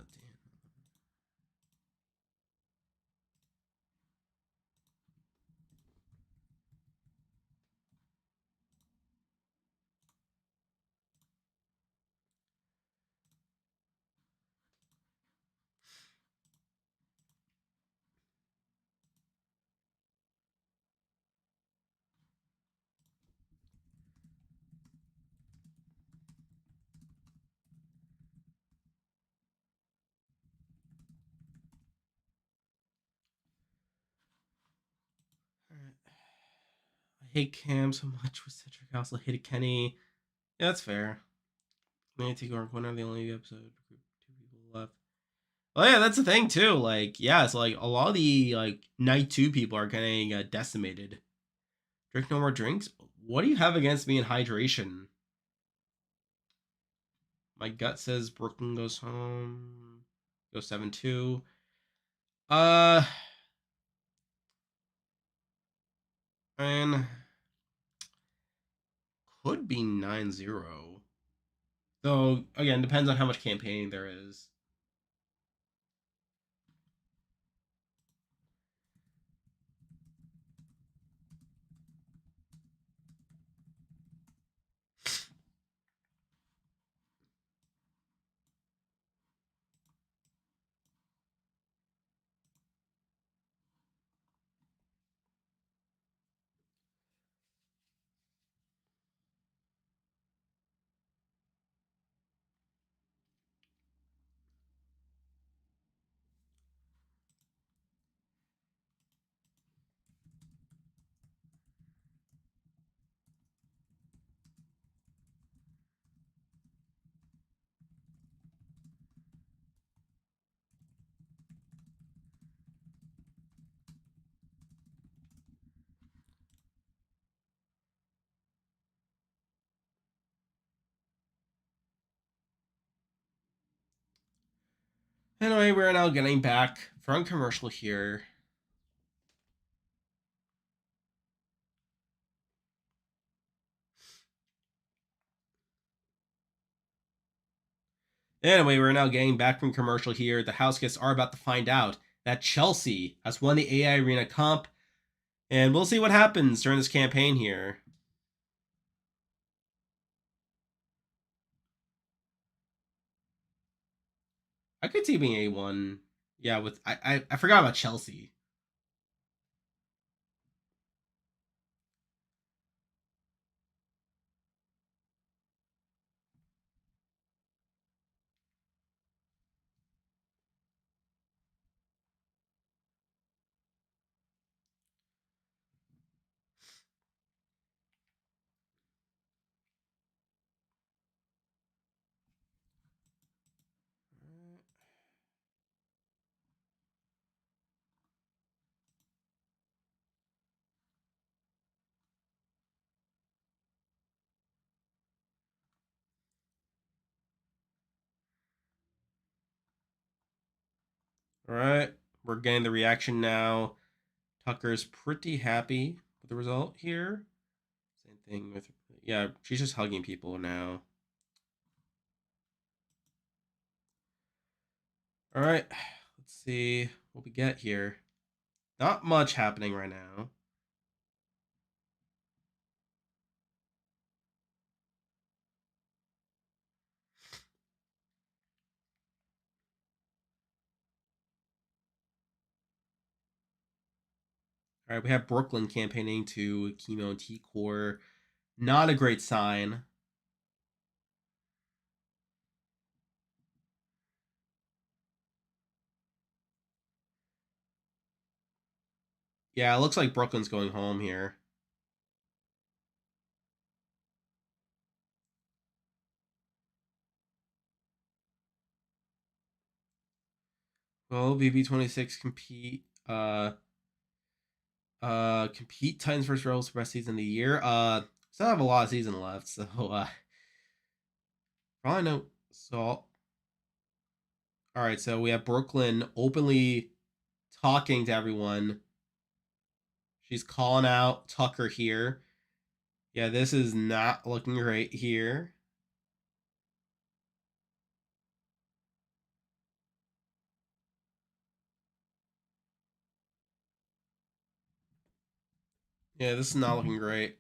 Damn. I hate Cam so much with Cedric. I also hated Kenny. Yeah, that's fair. Nancy Gork, one of the only episode group, 2 people left. Well, yeah, that's the thing too. Like, yeah, it's like a lot of the like night 2 people are getting decimated. Drink no more drinks. What do you have against me in hydration? My gut says Brooklyn goes home. Go 7-2. Uh, and could be 9-0. Though again, depends on how much campaigning there is. Anyway, we're now getting back from commercial here. Anyway, we're now getting back from commercial here. The house guests are about to find out that Chelsea has won the AI Arena comp, and we'll see what happens during this campaign here. I could see being A1. Yeah, with I forgot about Chelsea. All right, we're getting the reaction now. Tucker's pretty happy with the result here. Same thing with, yeah, she's just hugging people now. All right, let's see what we get here. Not much happening right now. All right, we have Brooklyn campaigning to chemo and T-Core. Not a great sign. Yeah, it looks like Brooklyn's going home here. Well, BB26 compete Titans vs Rebels for best season of the year. Still have a lot of season left, so probably no. So, all right, so we have Brooklyn openly talking to everyone. She's calling out Tucker here. Yeah, this is not looking great here. Yeah, this is not looking great.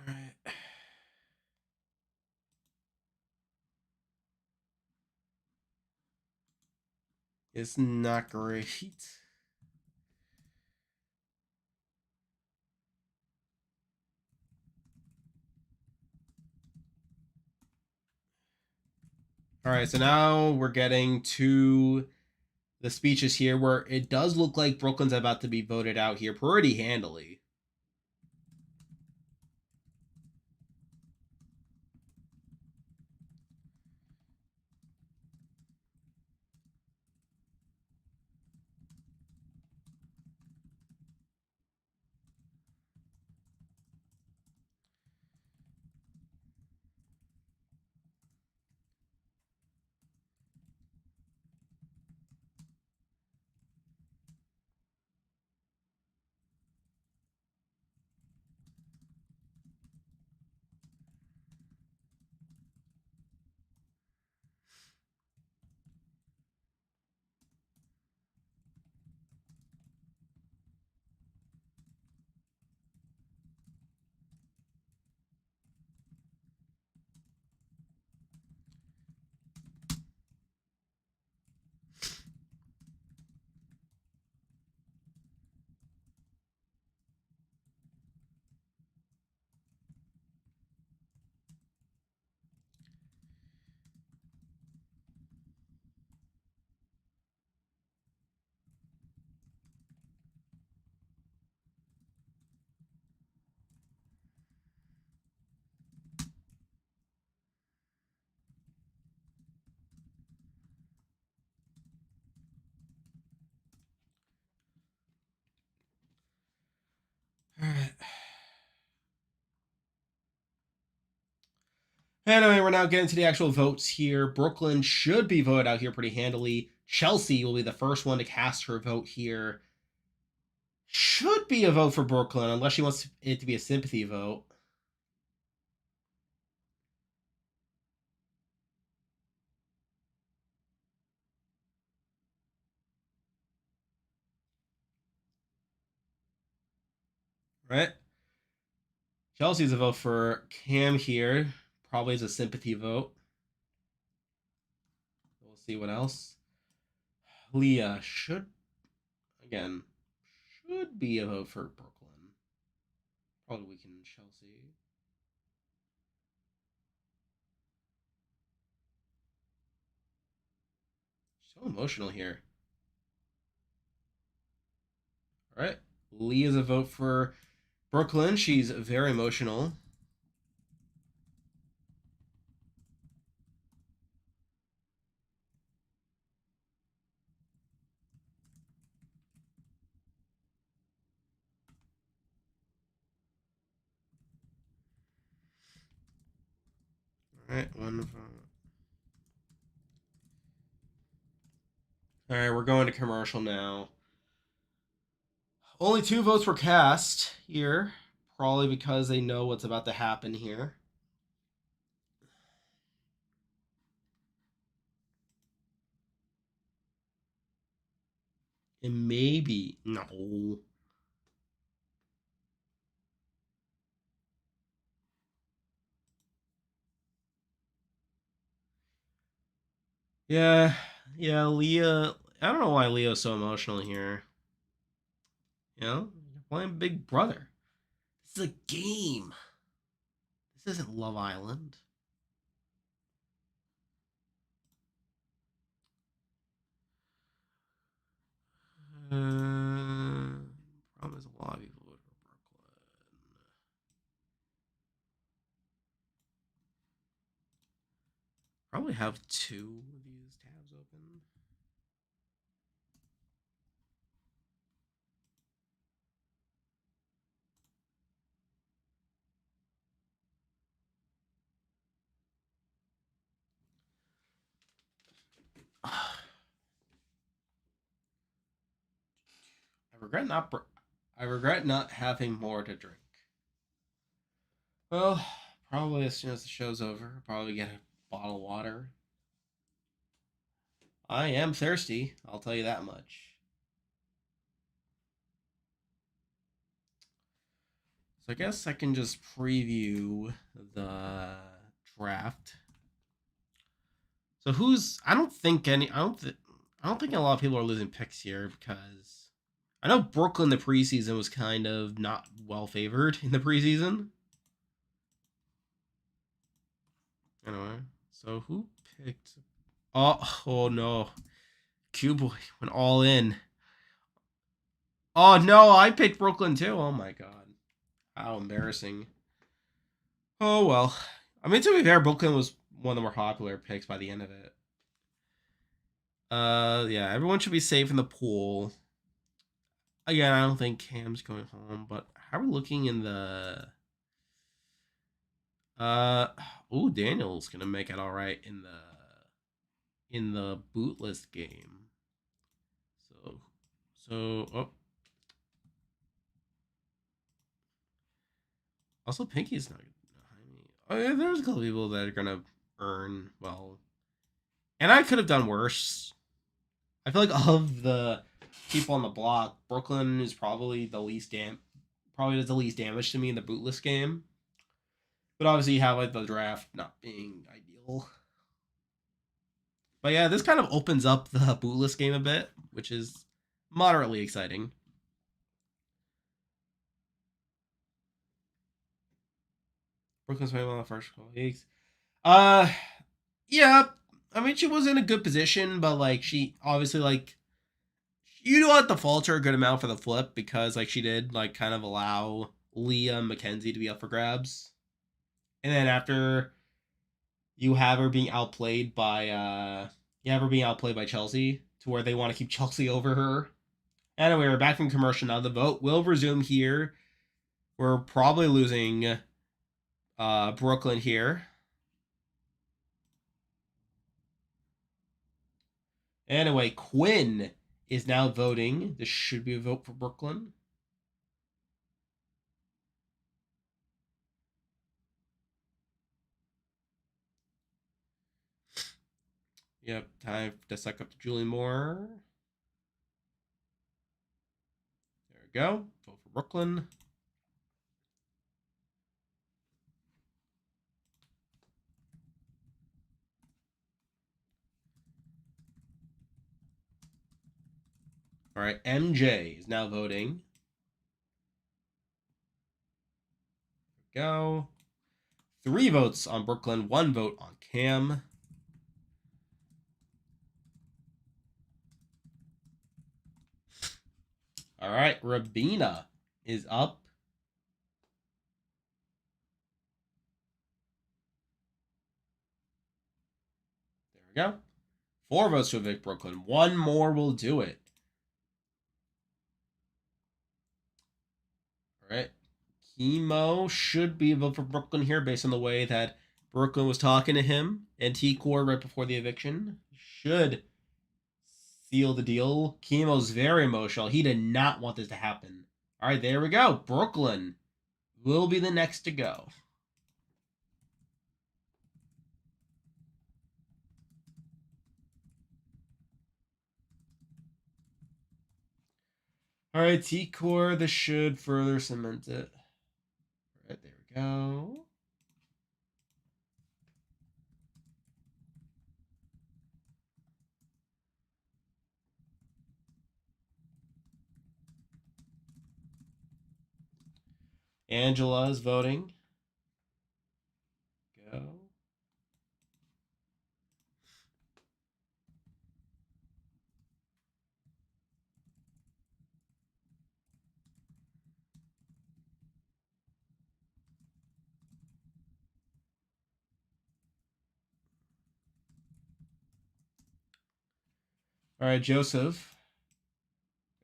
All right. It's not great. All right, so now we're getting to the speeches here where it does look like Brooklyn's about to be voted out here pretty handily. All right. Anyway, we're now getting to the actual votes here. Brooklyn should be voted out here pretty handily. Chelsea will be the first one to cast her vote here. Should be a vote for Brooklyn, unless she wants it to be a sympathy vote. Right? Chelsea's a vote for Cam here. Probably is a sympathy vote. We'll see what else. Leah should, again, should be a vote for Brooklyn. Probably weaken Chelsea. So emotional here. All right. Leah's a vote for Brooklyn. She's very emotional. Alright, 1 vote. Alright, we're going to commercial now. Only 2 votes were cast here. Probably because they know what's about to happen here. And maybe... No. Yeah, Leah. I don't know why Leo's so emotional here. You know, you're playing Big Brother. This is a game. This isn't Love Island. Problem is a lot of people voted for Brooklyn. Probably have 2 of these tabs open. I regret not having more to drink. Well, probably as soon as the show's over, I'll probably get a bottle of water. I am thirsty, I'll tell you that much. So I guess I can just preview the draft. So I don't think a lot of people are losing picks here because I know Brooklyn the preseason was kind of not well favored in the preseason. Anyway, so who picked? Oh no, Q-Boy went all in. Oh no, I picked Brooklyn too. Oh my god, how embarrassing. Oh well. I mean, to be fair, Brooklyn was one of the more popular picks by the end of it. Yeah, everyone should be safe in the pool. Again, I don't think Cam's going home, but how are we looking in the Daniel's gonna make it all right in the bootless game. So also Pinky's not behind me. Oh yeah, there's a couple people that are gonna earn well. And I could have done worse. I feel like of the people on the block, Brooklyn is probably probably does the least damage to me in the bootless game. But obviously you have like the draft not being ideal. But yeah, this kind of opens up the bootless game a bit, which is moderately exciting. Brooklyn's playing well in the first couple weeks. Yeah, I mean she was in a good position, but like she obviously like you do have to fault her a good amount for the flip because like she did like kind of allow Leah and Mackenzie to be up for grabs, and then after you have her being outplayed by Chelsea to where they want to keep Chelsea over her. Anyway, we're back from commercial now. The vote will resume here. We're probably losing Brooklyn here. Anyway, Quinn is now voting. This should be a vote for Brooklyn. Yep, time to suck up to Julie Moore. There we go. Vote for Brooklyn. All right, MJ is now voting. There we go. 3 votes on Brooklyn, 1 vote on Cam. All right, Rabina is up. There we go. 4 votes to evict Brooklyn. 1 more will do it. All right. Chemo should be a vote for Brooklyn here based on the way that Brooklyn was talking to him, and T-Core right before the eviction should seal the deal. Chemo's very emotional. He did not want this to happen. All right, there we go. Brooklyn will be the next to go. All right, T-Core, this should further cement it. All right, there we go. Angela is voting. Go. All right, Joseph.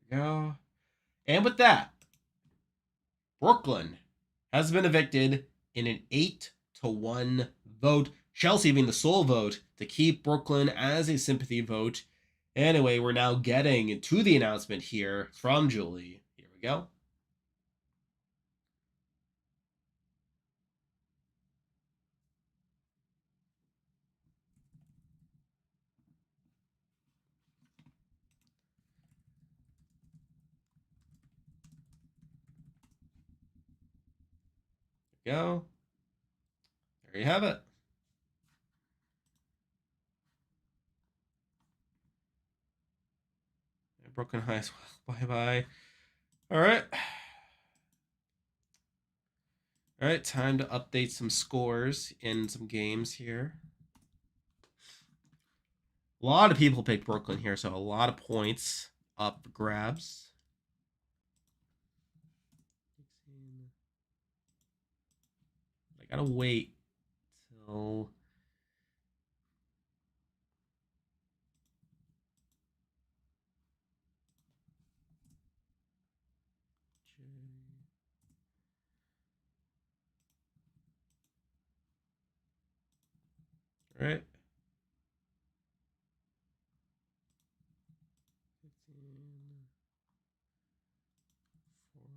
There we go. And with that, Brooklyn has been evicted in an 8-1 vote. Chelsea being the sole vote to keep Brooklyn as a sympathy vote. Anyway, we're now getting to the announcement here from Julie. Here we go. There we go. There you have it. Brooklyn High as well. Bye-bye. All right. All right, time to update some scores in some games here. A lot of people picked Brooklyn here, so a lot of points up for grabs. I gotta wait till all right. 15, 4,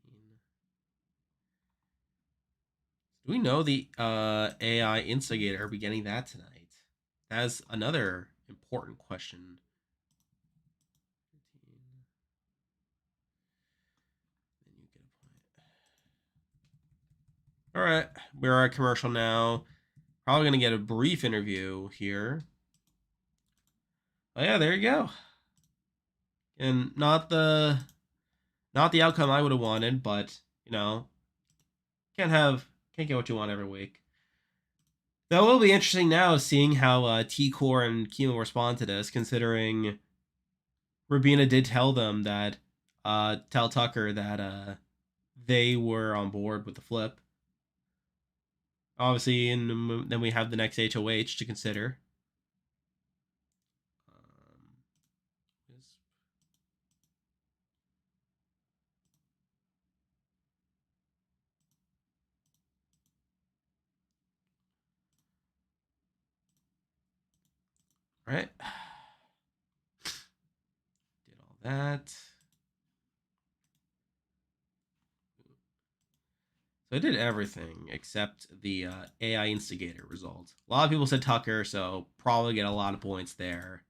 14. Do we know the AI instigator? Are we getting that tonight? That's another important question. 15. Then you get a point. All right, we're at commercial now. Probably gonna get a brief interview here. Oh yeah, there you go. And not the outcome I would have wanted, but you know, can't get what you want every week. That will be interesting now, seeing how T-Core and Chemo respond to this, considering Rabina did tell them that tell Tucker that they were on board with the flip. Obviously, and then we have the next HOH to consider. All right. Did all that. So I did everything except the AI instigator result. A lot of people said Tucker, so probably get a lot of points there.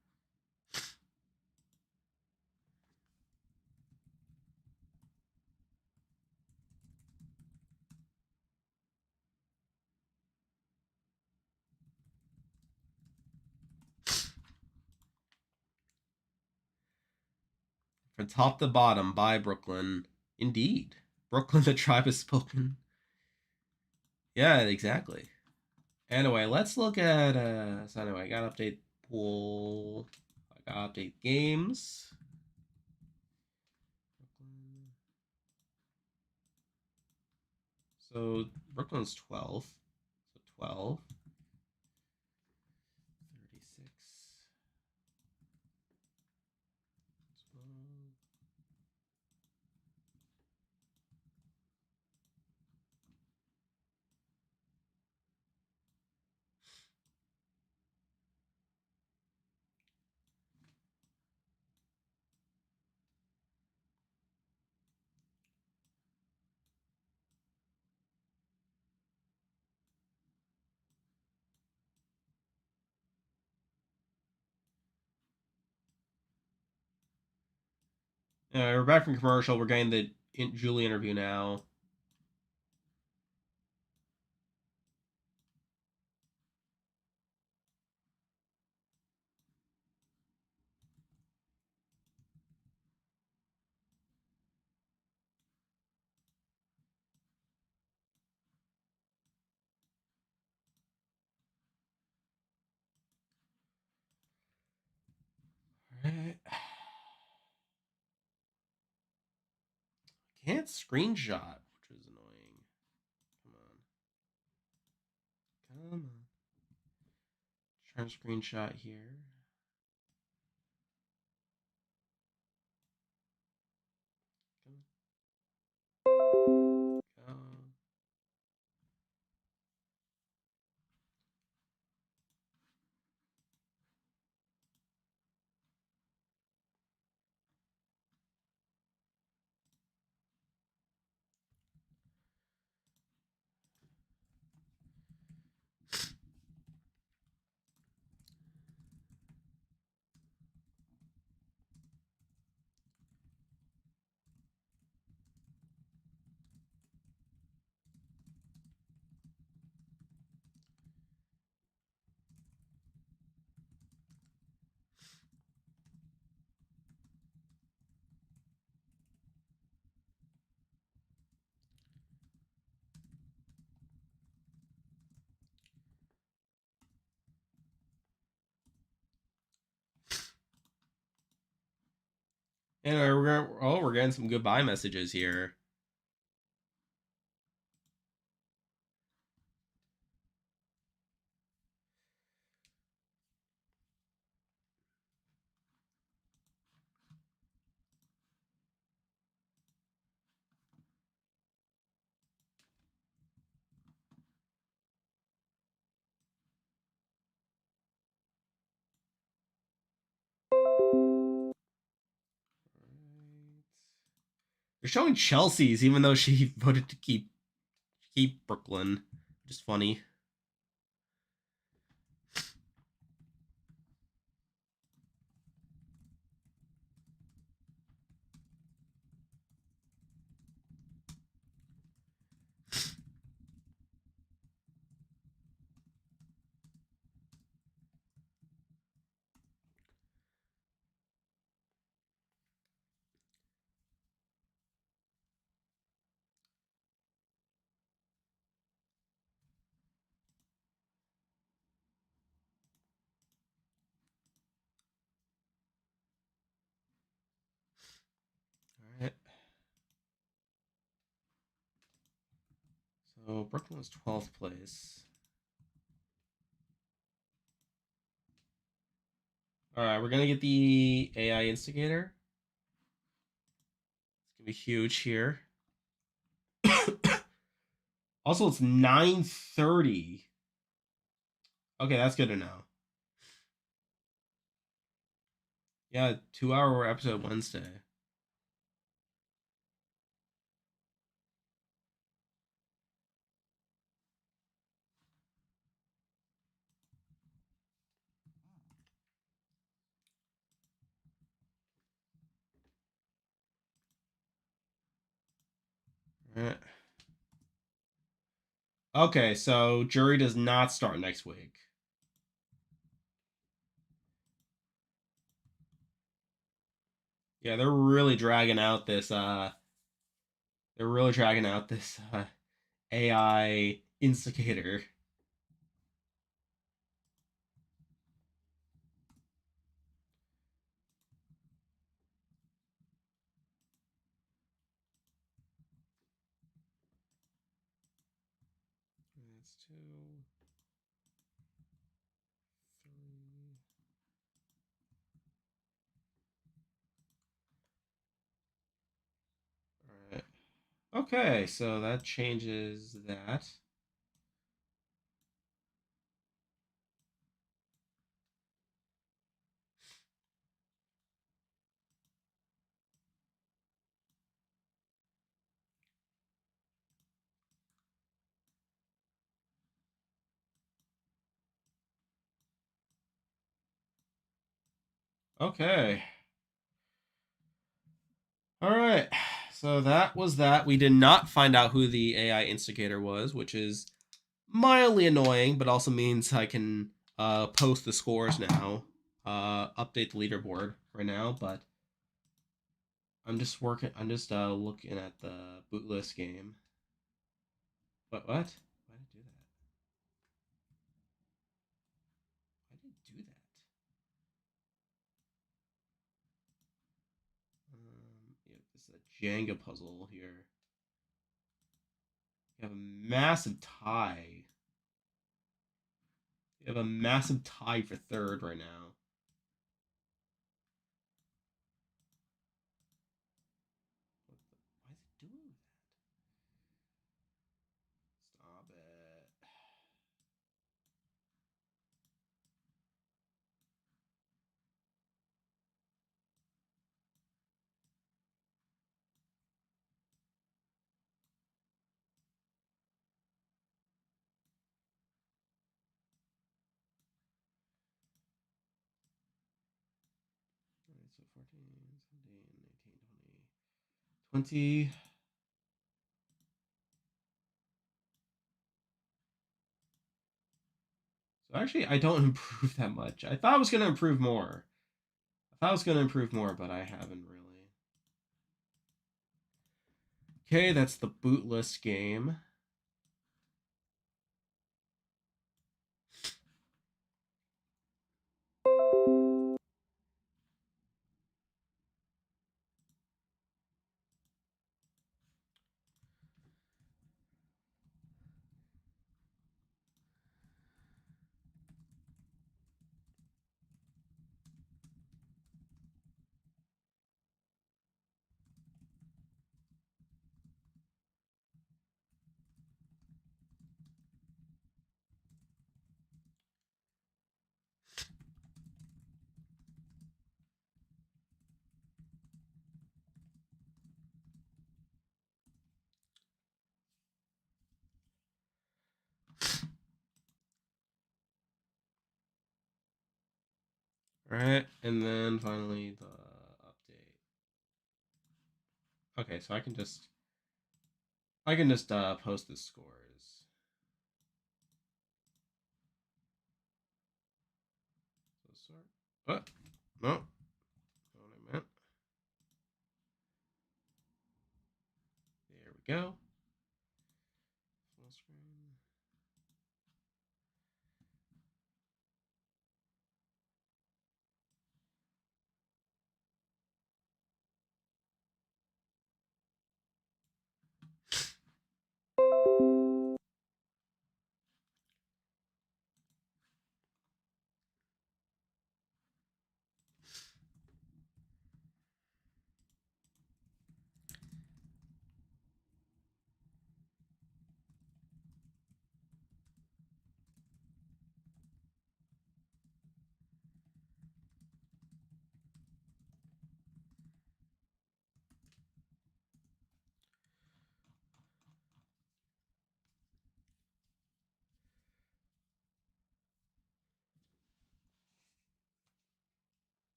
From top to bottom by Brooklyn. Indeed. Brooklyn, the tribe has spoken. Yeah, exactly. Anyway, let's look at so anyway, I gotta update pool. I gotta update games. So Brooklyn's 12. So 12. 36. 12. We're back from commercial. We're getting the Julie interview now. All right. Can't screenshot, which is annoying. Come on. Come on. Trying to screenshot here. Come on. And we're getting some goodbye messages here. They're showing Chelsea's, even though she voted to keep Brooklyn, which is funny. All right. So Brooklyn is 12th place. All right, we're gonna get the AI instigator. It's gonna be huge here. Also, it's 9:30. Okay, that's good to know. Yeah, 2-hour episode Wednesday. All right. Okay, so jury does not start next week. Yeah, they're really dragging out this AI instigator. That's 2, 3. All right. Okay, so that changes that. Okay. All right. So that was that. We did not find out who the AI instigator was, which is mildly annoying, but also means I can post the scores now, update the leaderboard right now. But I'm just working. I'm just looking at the bootless game. What? Why did it do that? Why did it do that? Yeah, this is a Jenga puzzle here. You have a massive tie. You have a massive tie for third right now. Why is it doing that? Stop it. Alright, so 14, 17, 18, 20, 20. So actually, I don't improve that much. I thought I was going to improve more. But I haven't really. Okay, that's the bootless game. All right, and then finally the update. Okay, so I can just post the scores. So sort. Oh, no, not what I meant. There we go. Full screen.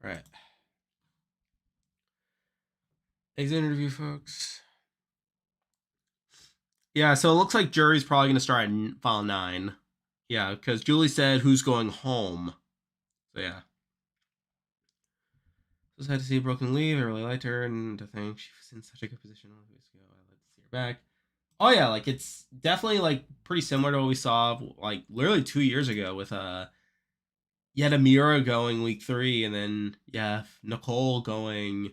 All right. Exit interview, folks. Yeah, so it looks like jury's probably going to start at file 9. Yeah, because Julie said who's going home. So yeah. Just had to see Brooklyn leave. I really liked her, and to think she was in such a good position a few weeks ago. I'd like to see her back. Oh yeah, like it's definitely like pretty similar to what we saw like literally 2 years ago with you had Amira going week 3, and then you have Nicole going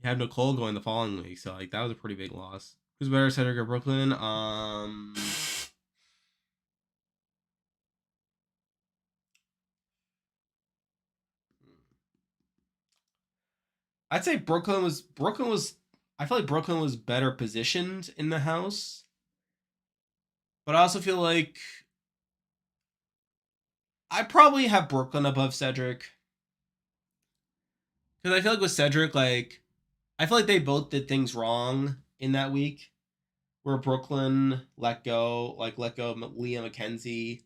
the following week. So like that was a pretty big loss. Who's better, Cedric or Brooklyn? I'd say Brooklyn was. I feel like Brooklyn was better positioned in the house, but I also feel like I probably have Brooklyn above Cedric because I feel like with Cedric, like I feel like they both did things wrong in that week. Where Brooklyn let go of Leah McKenzie,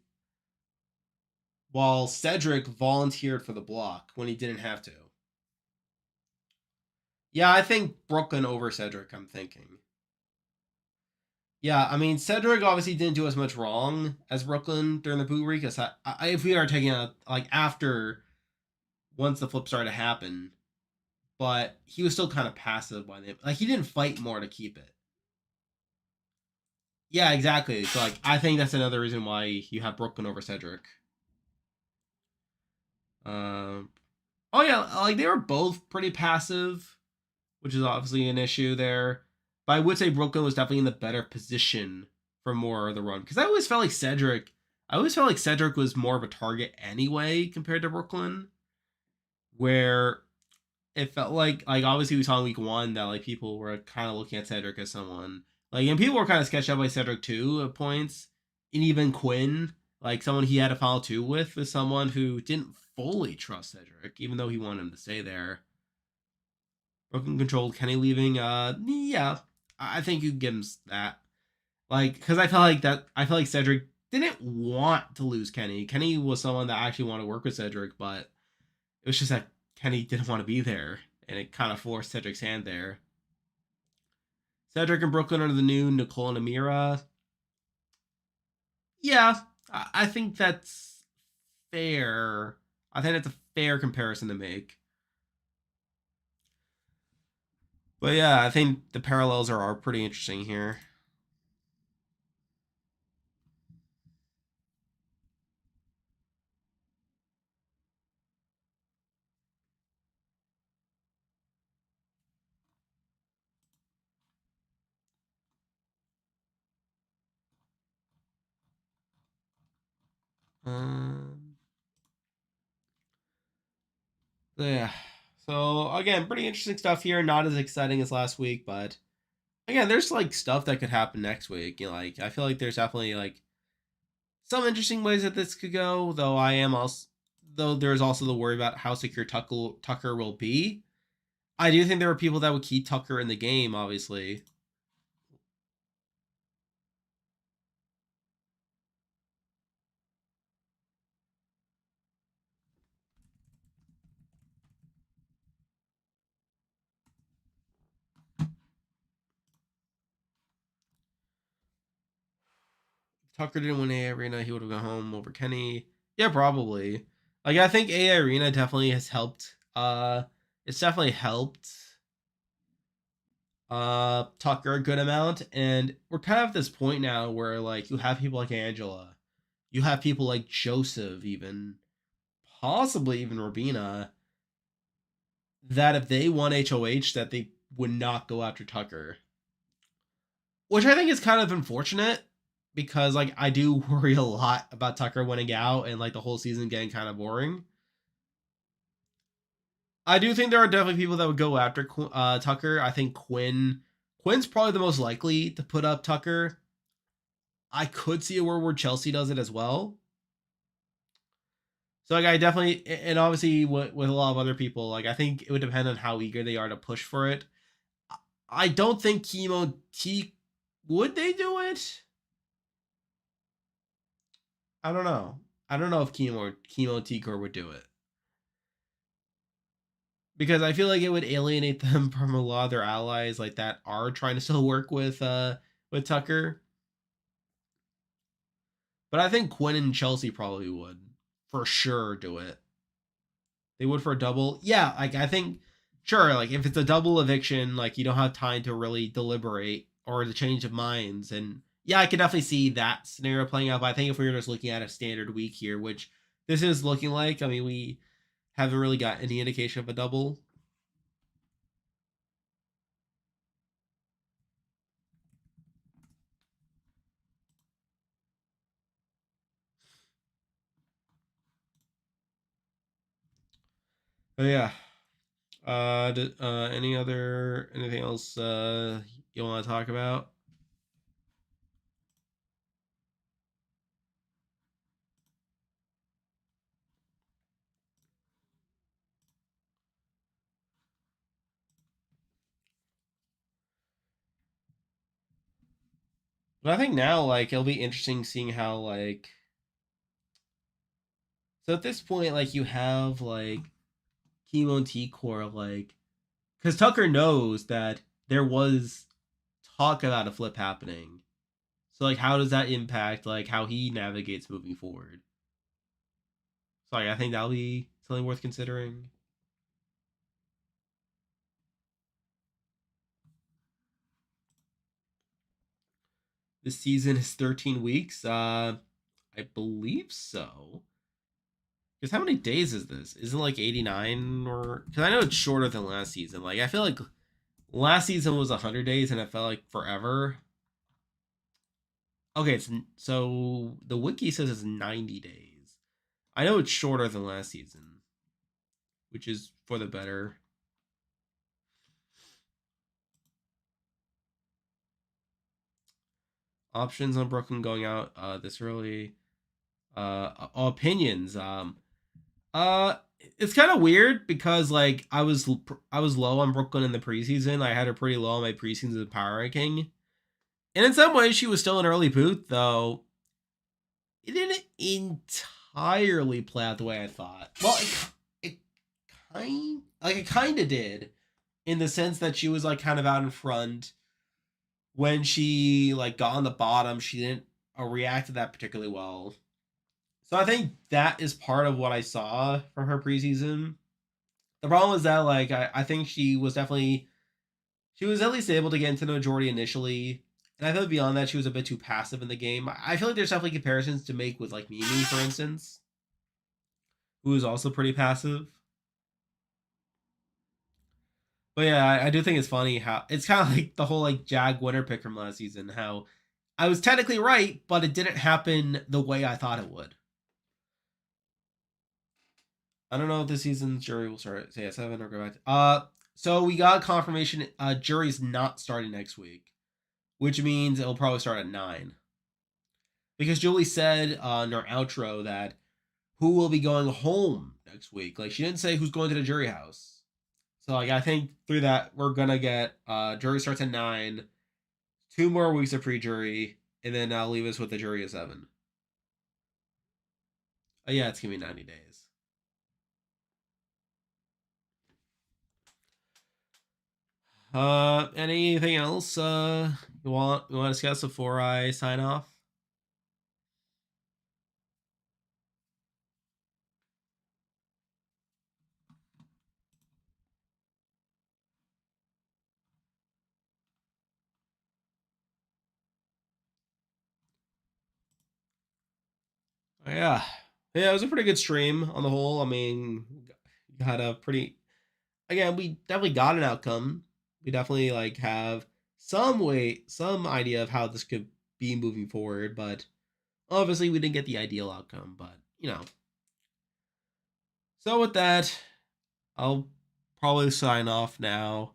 while Cedric volunteered for the block when he didn't have to. Yeah, I think Brooklyn over Cedric, I'm thinking. Yeah, I mean, Cedric obviously didn't do as much wrong as Brooklyn during the boot week. As if we are taking a, like, after, once the flip started to happen, but he was still kind of passive by the, like, he didn't fight more to keep it. Yeah, exactly. So, like, I think that's another reason why you have Brooklyn over Cedric. Um, oh yeah, like they were both pretty passive, which is obviously an issue there. But I would say Brooklyn was definitely in the better position for more of the run because I always felt like Cedric. I always felt like Cedric was more of a target anyway compared to Brooklyn, where it felt like obviously we saw in week one that like people were kind of looking at Cedric as someone like, and people were kind of sketched out by Cedric too at points, and even Quinn, like someone he had a follow two with, was someone who didn't fully trust Cedric, even though he wanted him to stay there. Broken controlled Kenny leaving. Yeah, I think you give him that. Like, because I felt like Cedric didn't want to lose Kenny. Kenny was someone that actually wanted to work with Cedric, but it was just that Kenny didn't want to be there, and it kind of forced Cedric's hand there. Cedric and Brooklyn are the new Nicole and Amira. Yeah, I think that's fair. I think that's a fair comparison to make. But yeah, I think the parallels are pretty interesting here. Um, yeah. So again, pretty interesting stuff here. Not as exciting as last week, but again, there's like stuff that could happen next week. You know, like I feel like there's definitely like some interesting ways that this could go. Though there's also the worry about how secure Tucker will be. I do think there are people that would keep Tucker in the game. Obviously, if Tucker didn't win A Arena, he would have gone home over Kenny. Yeah, probably. Like I think A Arena definitely has helped. It's definitely helped Tucker a good amount, and we're kind of at this point now where like you have people like Angela, you have people like Joseph, even possibly even Robina, that if they won HOH, that they would not go after Tucker, which I think is kind of unfortunate because like I do worry a lot about Tucker winning out and like the whole season getting kind of boring. I do think there are definitely people that would go after Tucker. I think Quinn's probably the most likely to put up Tucker. I could see a world where Chelsea does it as well. So like I definitely, and obviously with a lot of other people, like I think it would depend on how eager they are to push for it. I don't think Chemo T would they do it? I don't know. I don't know if Chemo T Core would do it because I feel like it would alienate them from a lot of their allies, like that are trying to still work with Tucker. But I think Quinn and Chelsea probably would for sure do it. They would for a double. Yeah, like I think sure, like if it's a double eviction, like you don't have time to really deliberate or the change of minds. And yeah, I could definitely see that scenario playing out. But I think if we were just looking at a standard week here, which this is looking like, I mean, we haven't really got any indication of a double. But yeah. Anything else you want to talk about? But I think now, like, it'll be interesting seeing how, like, so at this point, like, you have, like, Chemo and T Core, like, because Tucker knows that there was talk about a flip happening. So like, how does that impact like how he navigates moving forward? So like, I think that'll be something worth considering. This season is 13 weeks. I believe so. Because how many days is this? Isn't it like 89 or? Because I know it's shorter than last season. Like I feel like last season was 100 days and it felt like forever. Okay, so the wiki says it's 90 days. I know it's shorter than last season, which is for the better. Options on Brooklyn going out this early. Opinions. Uh, it's kind of weird because like I was low on Brooklyn in the preseason. I had her pretty low on my preseason power ranking, and in some ways she was still an early boot, though it didn't entirely play out the way I thought. Well, it kind of did in the sense that she was like kind of out in front when she like got on the bottom. She didn't react to that particularly well. So I think that is part of what I saw from her preseason. The problem is that like I think she was at least able to get into the majority initially. And I feel like beyond that she was a bit too passive in the game. I feel like there's definitely comparisons to make with like Mimi, for instance, who is also pretty passive. But yeah, I do think it's funny how it's kind of like the whole like Jag winner pick from last season, how I was technically right, but it didn't happen the way I thought it would. I don't know if this season's jury will start at say at 7 or go back. So we got confirmation. Jury's not starting next week, which means it'll probably start at 9. Because Julie said in our outro that who will be going home next week. Like she didn't say who's going to the jury house. So like I think through that we're gonna get jury starts at 9, 2 more weeks of pre-jury, and then I'll leave us with the jury at 7. Yeah, it's gonna be 90 days. Anything else you want to discuss before I sign off? Yeah, yeah, it was a pretty good stream on the whole. I mean, got a pretty again. We definitely got an outcome. We definitely like have some idea of how this could be moving forward, but obviously we didn't get the ideal outcome. But you know, so with that, I'll probably sign off now.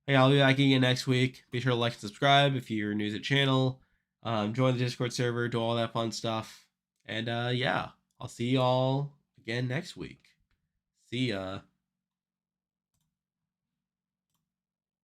Hey, I'll be back again next week. Be sure to like and subscribe if you're new to the channel. Join the Discord server, do all that fun stuff. And yeah, I'll see y'all again next week. See ya.